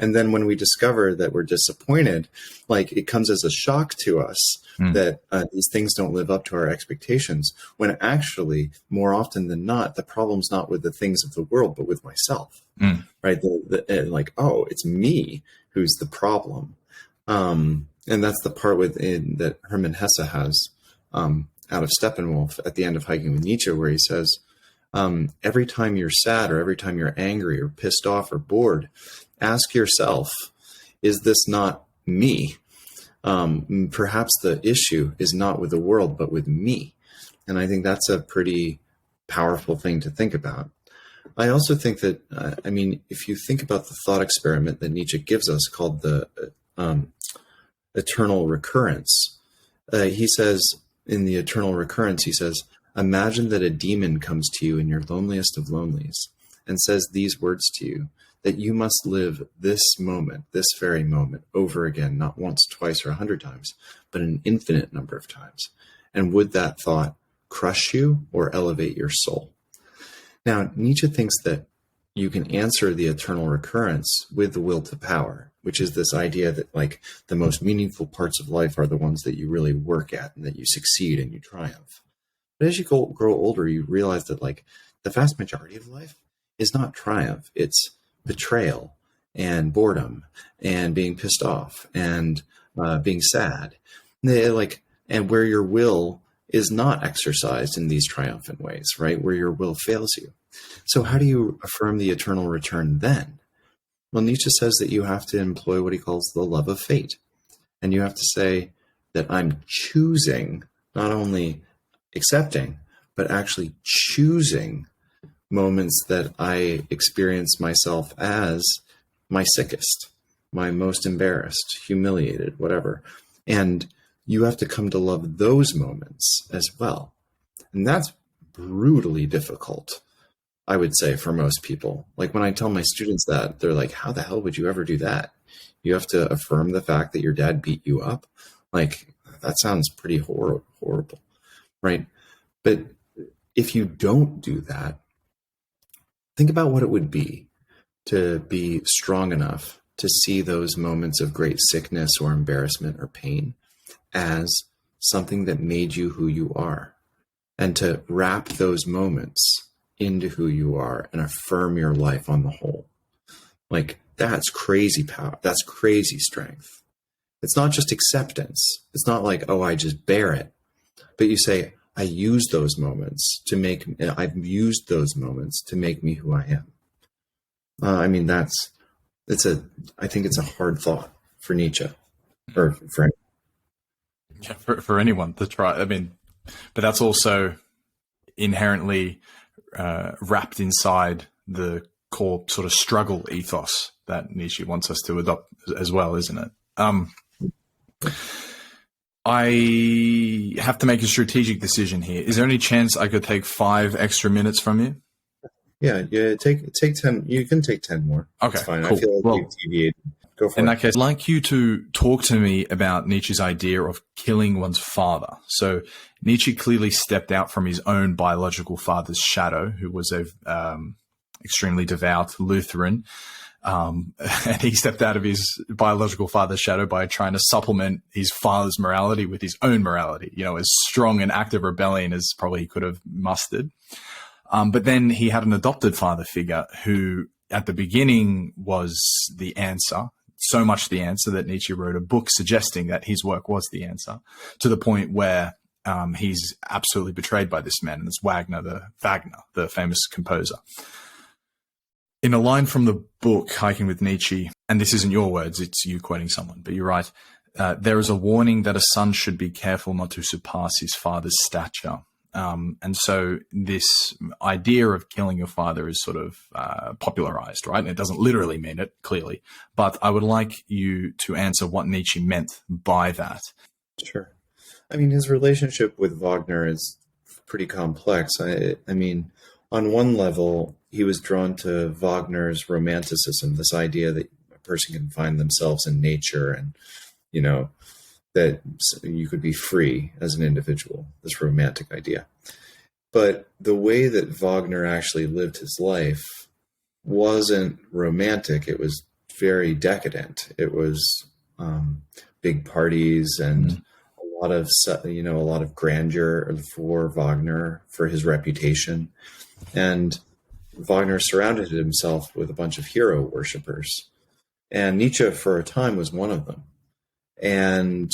and then when we discover that we're disappointed, like it comes as a shock to us that these things don't live up to our expectations, when actually more often than not, the problem's not with the things of the world, but with myself, right? Oh, it's me who's the problem. And that's the part that Hermann Hesse has out of Steppenwolf at the end of Hiking with Nietzsche, where he says, every time you're sad or every time you're angry or pissed off or bored, ask yourself, is this not me? Perhaps the issue is not with the world, but with me. And I think that's a pretty powerful thing to think about. I also think that, if you think about the thought experiment that Nietzsche gives us called the eternal recurrence, he says in the eternal recurrence, he says, imagine that a demon comes to you in your loneliest of lonelies and says these words to you, that you must live this moment, this very moment, over again, not once, twice, or 100 times, but an infinite number of times. And would that thought crush you or elevate your soul? Now, Nietzsche thinks that you can answer the eternal recurrence with the will to power, which is this idea that like the most meaningful parts of life are the ones that you really work at and that you succeed and you triumph. But as you grow older, you realize that like the vast majority of life is not triumph. It's betrayal and boredom and being pissed off and being sad. And where your will is not exercised in these triumphant ways, right? Where your will fails you. So how do you affirm the eternal return then? Well, Nietzsche says that you have to employ what he calls the love of fate. And you have to say that I'm choosing, not only accepting, but actually choosing moments that I experience myself as my sickest, my most embarrassed, humiliated, whatever. And you have to come to love those moments as well. And that's brutally difficult, I would say, for most people. Like when I tell my students that, they're like, how the hell would you ever do that? You have to affirm the fact that your dad beat you up? Like, that sounds pretty horrible, right? But if you don't do that, think about what it would be to be strong enough to see those moments of great sickness or embarrassment or pain as something that made you who you are, and to wrap those moments into who you are and affirm your life on the whole. Like, that's crazy power. That's crazy strength. It's not just acceptance. It's not like, oh, I just bear it. But you say, I've used those moments to make me who I am. I think it's a hard thought for Nietzsche, or for anyone. Yeah, for anyone to try. I mean, but that's also inherently wrapped inside the core sort of struggle ethos that Nietzsche wants us to adopt as well, isn't it? I have to make a strategic decision here. Is there any chance I could take 5 extra minutes from you? Yeah, take 10. You can take 10 more. Okay, it's fine. Cool. I feel like you've deviated. Go for it. In that case, I'd like you to talk to me about Nietzsche's idea of killing one's father. So Nietzsche clearly stepped out from his own biological father's shadow, who was a extremely devout Lutheran. And he stepped out of his biological father's shadow by trying to supplement his father's morality with his own morality, as strong an act of rebellion as probably he could have mustered. But then he had an adopted father figure who at the beginning was the answer, so much the answer that Nietzsche wrote a book suggesting that his work was the answer, to the point where he's absolutely betrayed by this man, and it's Wagner, the famous composer. In a line from the book, Hiking with Nietzsche, and this isn't your words, it's you quoting someone, but you're right, there is a warning that a son should be careful not to surpass his father's stature. And so this idea of killing your father is sort of popularized, right? And it doesn't literally mean it, clearly. But I would like you to answer what Nietzsche meant by that. Sure. I mean, his relationship with Wagner is pretty complex. I mean, on one level, he was drawn to Wagner's romanticism, this idea that a person can find themselves in nature and, that you could be free as an individual, this romantic idea. But the way that Wagner actually lived his life wasn't romantic. It was very decadent. It was big parties and a lot of grandeur for Wagner, for his reputation. And Wagner surrounded himself with a bunch of hero worshippers. And Nietzsche, for a time, was one of them, and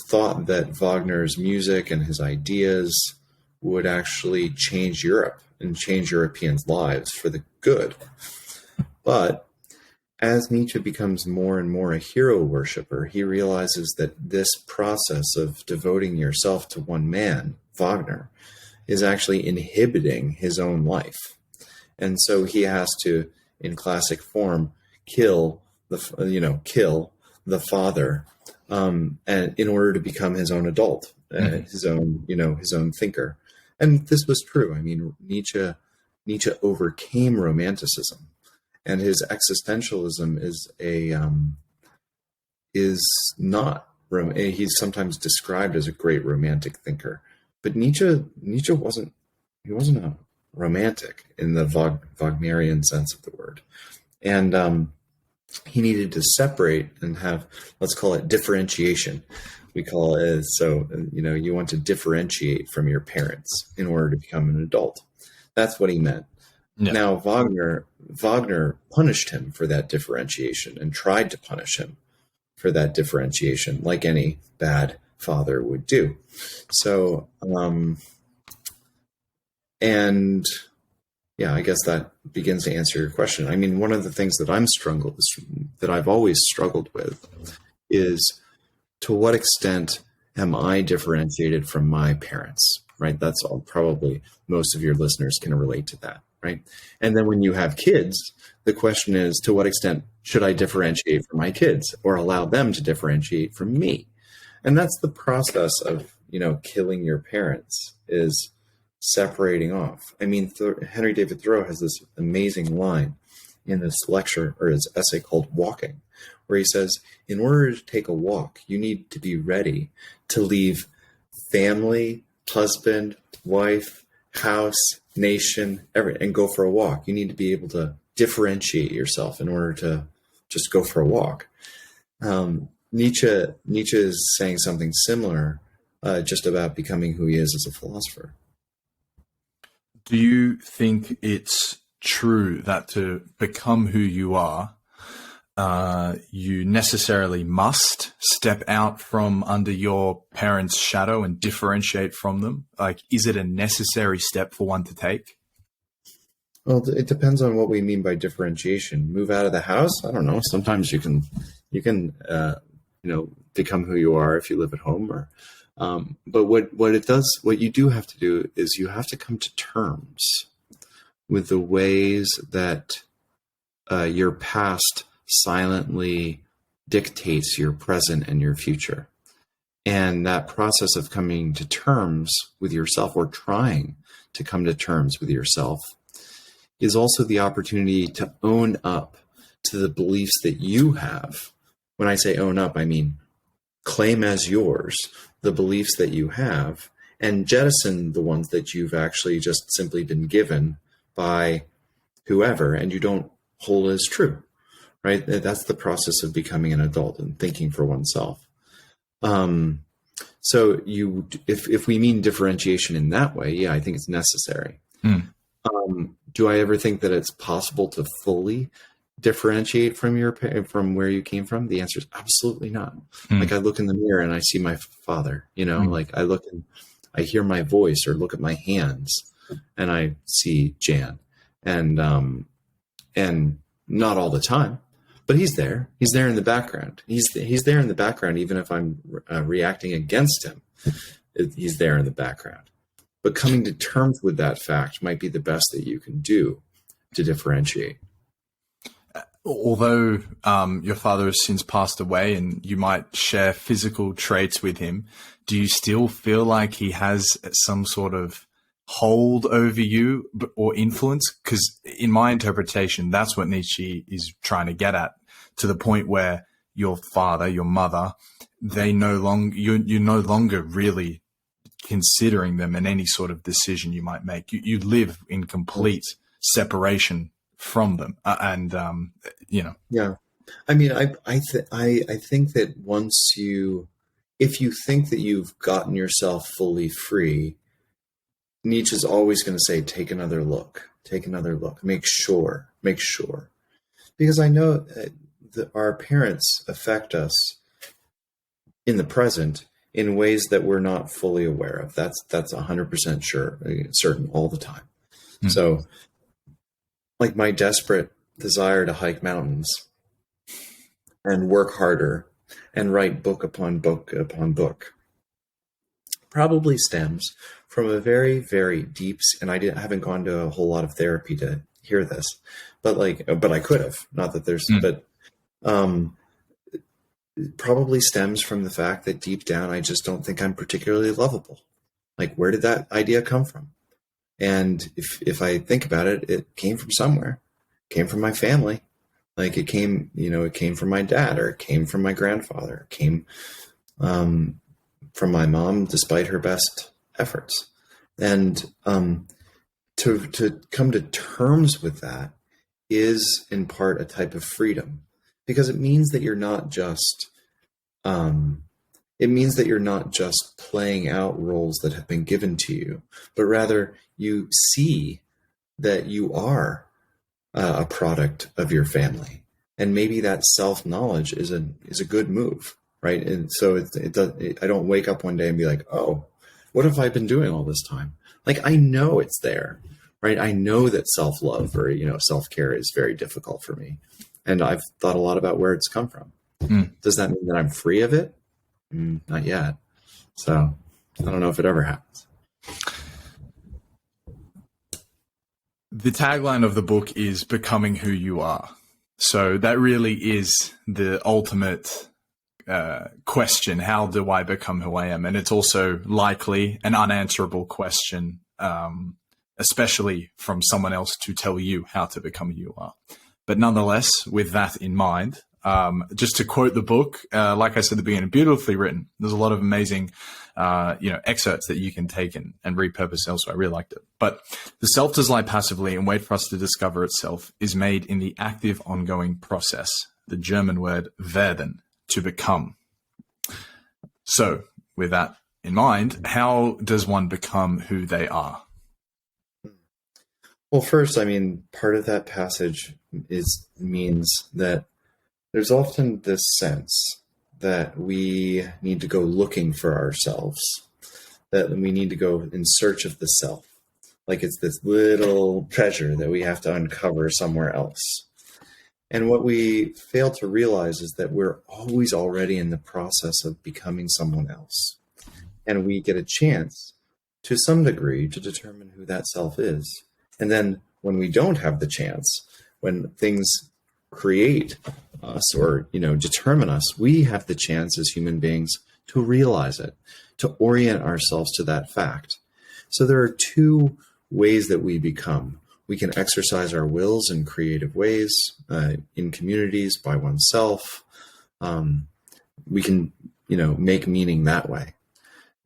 thought that Wagner's music and his ideas would actually change Europe and change Europeans' lives for the good. But as Nietzsche becomes more and more a hero worshiper, he realizes that this process of devoting yourself to one man, Wagner, is actually inhibiting his own life. And so he has to, in classic form, kill the father, and in order to become his own adult, his own thinker. And this was true. I mean, Nietzsche overcame romanticism, and his existentialism he's sometimes described as a great romantic thinker. But Nietzsche wasn't romantic in the Wagnerian sense of the word. And he needed to separate and have, let's call it differentiation. We call it, so, you want to differentiate from your parents in order to become an adult. That's what he meant. Yeah. Now, Wagner punished him for that differentiation and tried to punish him for that differentiation, like any bad father would do. So, and yeah, I guess that begins to answer your question. I mean, one of the things that I've always struggled with is, to what extent am I differentiated from my parents, right? That's all, probably most of your listeners can relate to that, right? And then when you have kids, the question is, to what extent should I differentiate from my kids or allow them to differentiate from me? And that's the process of, killing your parents, is separating off. I mean, Henry David Thoreau has this amazing line in this lecture or his essay called Walking, where he says, in order to take a walk, you need to be ready to leave family, husband, wife, house, nation, everything, and go for a walk. You need to be able to differentiate yourself in order to just go for a walk. Nietzsche is saying something similar, just about becoming who he is as a philosopher. Do you think it's true that to become who you are, you necessarily must step out from under your parents' shadow and differentiate from them? Like, is it a necessary step for one to take? Well, it depends on what we mean by differentiation. Move out of the house? I don't know. Sometimes you can, become who you are if you live at home. Or, but what you do have to do is you have to come to terms with the ways that your past silently dictates your present and your future. And that process of coming to terms with yourself, or trying to come to terms with yourself, is also the opportunity to own up to the beliefs that you have. When I say own up, I mean claim as yours the beliefs that you have, and jettison the ones that you've actually just simply been given by whoever and you don't hold as true. Right? That's the process of becoming an adult and thinking for oneself. So if we mean differentiation in that way, yeah, I think it's necessary. Do I ever think that it's possible to fully differentiate from where you came from? The answer is absolutely not. Like, I look in the mirror and I see my father, like I look and I hear my voice or look at my hands and I see Jan, and not all the time. But he's there. He's there in the background. He's there in the background, even if I'm reacting against him. He's there in the background. But coming to terms with that fact might be the best that you can do to differentiate. Although your father has since passed away and you might share physical traits with him, do you still feel like he has some sort of hold over you or influence? Because in my interpretation, that's what Nietzsche is trying to get at, to the point where your father, your mother, you're no longer really considering them in any sort of decision you might make. You live in complete separation from them, Yeah, I mean, I think that if you think that you've gotten yourself fully free, Nietzsche's always going to say, take another look, make sure, because I know that our parents affect us in the present in ways that we're not fully aware of. That's 100% certain all the time. So, like, my desperate desire to hike mountains and work harder and write book upon book upon book probably stems from a very, very deep, and I haven't gone to a whole lot of therapy to hear this, but I could have, not that there's, but it probably stems from the fact that deep down, I just don't think I'm particularly lovable. Like, where did that idea come from? And if I think about it, it came from somewhere. It came from my family. Like, it came from my dad, or it came from my grandfather. It came from my mom, despite her best efforts. And to come to terms with that is in part a type of freedom, because it means that you're not just playing out roles that have been given to you, but rather you see that you are a product of your family, and maybe that self-knowledge is a good move, right? And so I don't wake up one day and be like, oh, what have I been doing all this time? Like, I know it's there, right? I know that self-love or, self-care is very difficult for me. And I've thought a lot about where it's come from. Does that mean that I'm free of it? Not yet. So I don't know if it ever happens. The tagline of the book is becoming who you are. So that really is the ultimate question. How do I become who I am? And it's also likely an unanswerable question, especially from someone else to tell you how to become who you are. But nonetheless, with that in mind, just to quote the book, like I said at the beginning, beautifully written. There's a lot of amazing, excerpts that you can take and repurpose elsewhere. I really liked it. But the self does lie passively and wait for us to discover itself is made in the active ongoing process, the German word werden, to become. So with that in mind, how does one become who they are? Well, first, part of that passage means that there's often this sense that we need to go looking for ourselves, that we need to go in search of the self. Like it's this little treasure that we have to uncover somewhere else. And what we fail to realize is that we're always already in the process of becoming someone else. And we get a chance, to some degree, to determine who that self is. And then when we don't have the chance, when things create us or, determine us, we have the chance as human beings to realize it, to orient ourselves to that fact. So there are two ways that we become. We can exercise our wills in creative ways, in communities, by oneself. We can, make meaning that way.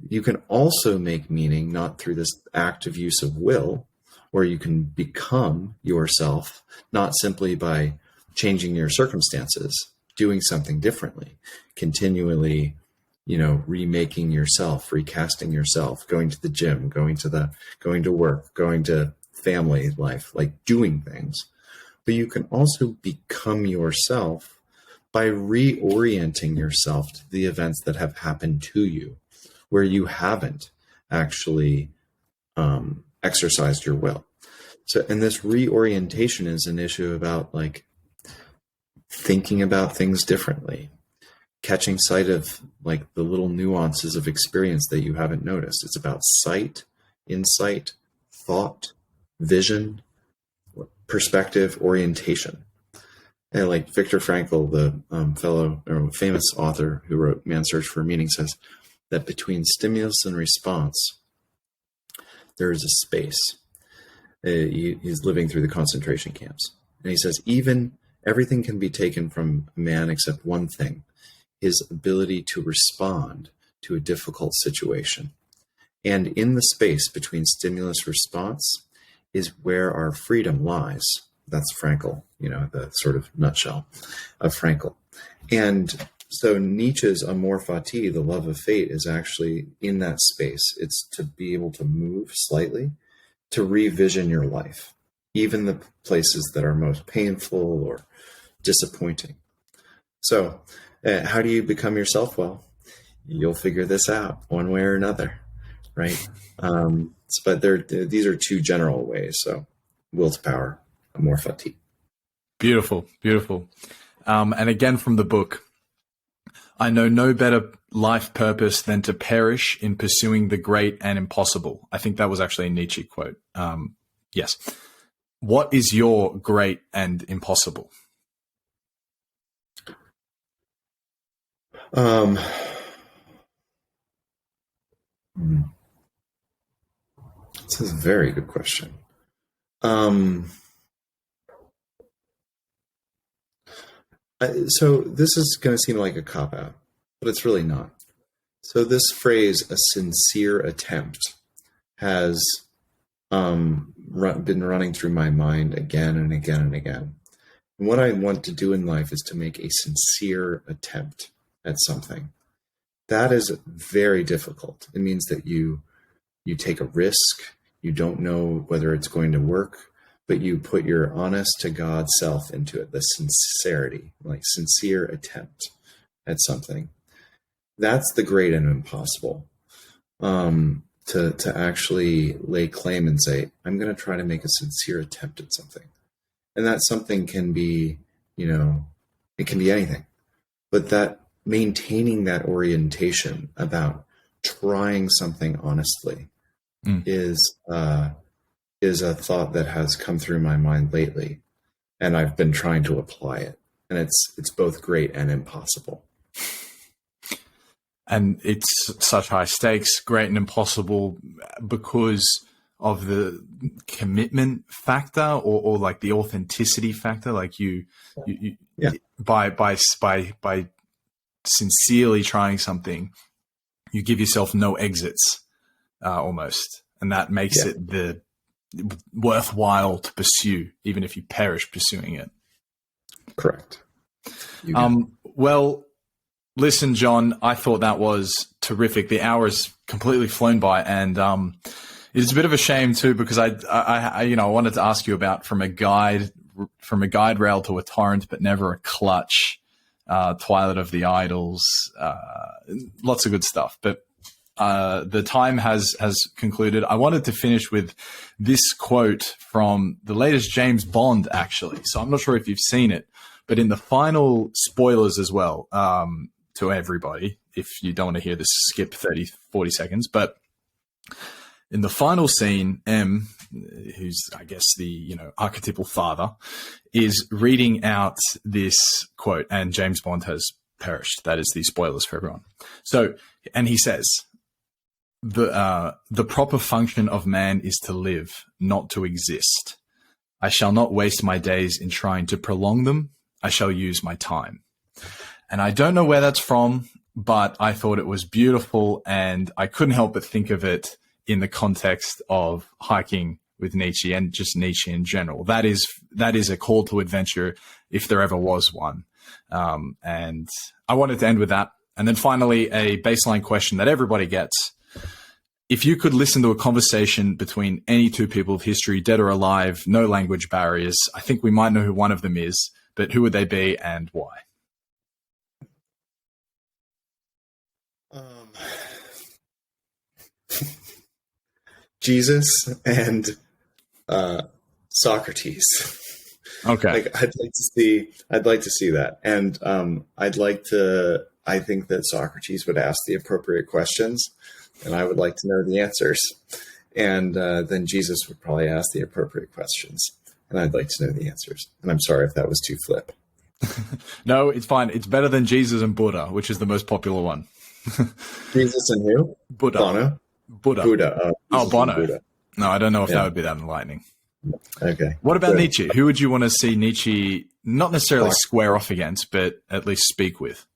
You can also make meaning not through this active use of will, where you can become yourself, not simply by changing your circumstances, doing something differently, continually, remaking yourself, recasting yourself, going to the gym, going to work, going to family life, like doing things. But you can also become yourself by reorienting yourself to the events that have happened to you, where you haven't actually exercised your will. So, and this reorientation is an issue about thinking about things differently, catching sight of the little nuances of experience that you haven't noticed. It's about sight, insight, thought, vision, perspective, orientation. And Viktor Frankl, the famous author who wrote Man's Search for Meaning, says that between stimulus and response, there is a space. He's living through the concentration camps. And he says, everything can be taken from a man except one thing, his ability to respond to a difficult situation. And in the space between stimulus response is where our freedom lies. That's Frankl, the sort of nutshell of Frankl. And so Nietzsche's amour fati, the love of fate, is actually in that space. It's to be able to move slightly, to revision your life, even the places that are most painful or disappointing. So how do you become yourself? Well, you'll figure this out one way or another, right? But these are two general ways. So will to power, amour fati. Beautiful, beautiful. And again from the book, I know no better life purpose than to perish in pursuing the great and impossible. I think that was actually a Nietzsche quote. Yes. What is your great and impossible? This is a very good question. So this is going to seem like a cop-out, but it's really not. So this phrase, a sincere attempt, has been running through my mind again and again and again. And what I want to do in life is to make a sincere attempt at something. That is very difficult. It means that you take a risk. You don't know whether it's going to work, but you put your honest to God self into it, the sincerity, like sincere attempt at something. That's the great and impossible. To actually lay claim and say, I'm going to try to make a sincere attempt at something. And that something can be, it can be anything. But that maintaining that orientation about trying something honestly is a thought that has come through my mind lately. And I've been trying to apply it. And it's both great and impossible. And it's such high stakes, great and impossible, because of the commitment factor or like the authenticity factor. Like by sincerely trying something, you give yourself no exits, almost. And that makes it the worthwhile to pursue, even if you perish pursuing it. Correct. Well, listen, John, I thought that was terrific. The hour has completely flown by, and it's a bit of a shame too, because I wanted to ask you about from a guide rail to a torrent, but never a clutch. Twilight of the Idols, lots of good stuff. But the time has concluded. I wanted to finish with this quote from the latest James Bond, actually. So I'm not sure if you've seen it, but in the final spoilers as well, to everybody, if you don't want to hear this, skip 30, 40 seconds. But in the final scene, M, who's, I guess, the archetypal father, is reading out this quote, and James Bond has perished. That is the spoilers for everyone. So, and he says, the proper function of man is to live, not to exist. I shall not waste my days in trying to prolong them. I shall use my time. And I don't know where that's from, but I thought it was beautiful, and I couldn't help but think of it in the context of hiking with Nietzsche and just Nietzsche in general. That is a call to adventure, if there ever was one. And I wanted to end with that. And then finally, a baseline question that everybody gets. If you could listen to a conversation between any two people of history, dead or alive, no language barriers, I think we might know who one of them is, but who would they be and why? Jesus and Socrates. Okay. I'd like to see that. And I think that Socrates would ask the appropriate questions, and I would like to know the answers. And then Jesus would probably ask the appropriate questions, and I'd like to know the answers. And I'm sorry if that was too flip. No, it's fine. It's better than Jesus and Buddha, which is the most popular one. Jesus and who? Buddha. Bono? Buddha. Bono. Buddha. No, I don't know if that would be that enlightening. Okay. What about Nietzsche? Who would you want to see Nietzsche not necessarily square off against, but at least speak with?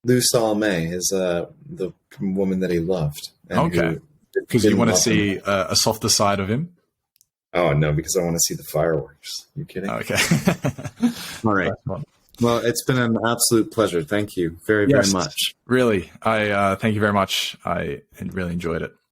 Lou Salome is the woman that he loved. Okay. Because you want to see a softer side of him? Oh, no, because I want to see the fireworks. You kidding? Okay. All right. Well, it's been an absolute pleasure. Thank you very much. Really. I thank you very much. I really enjoyed it.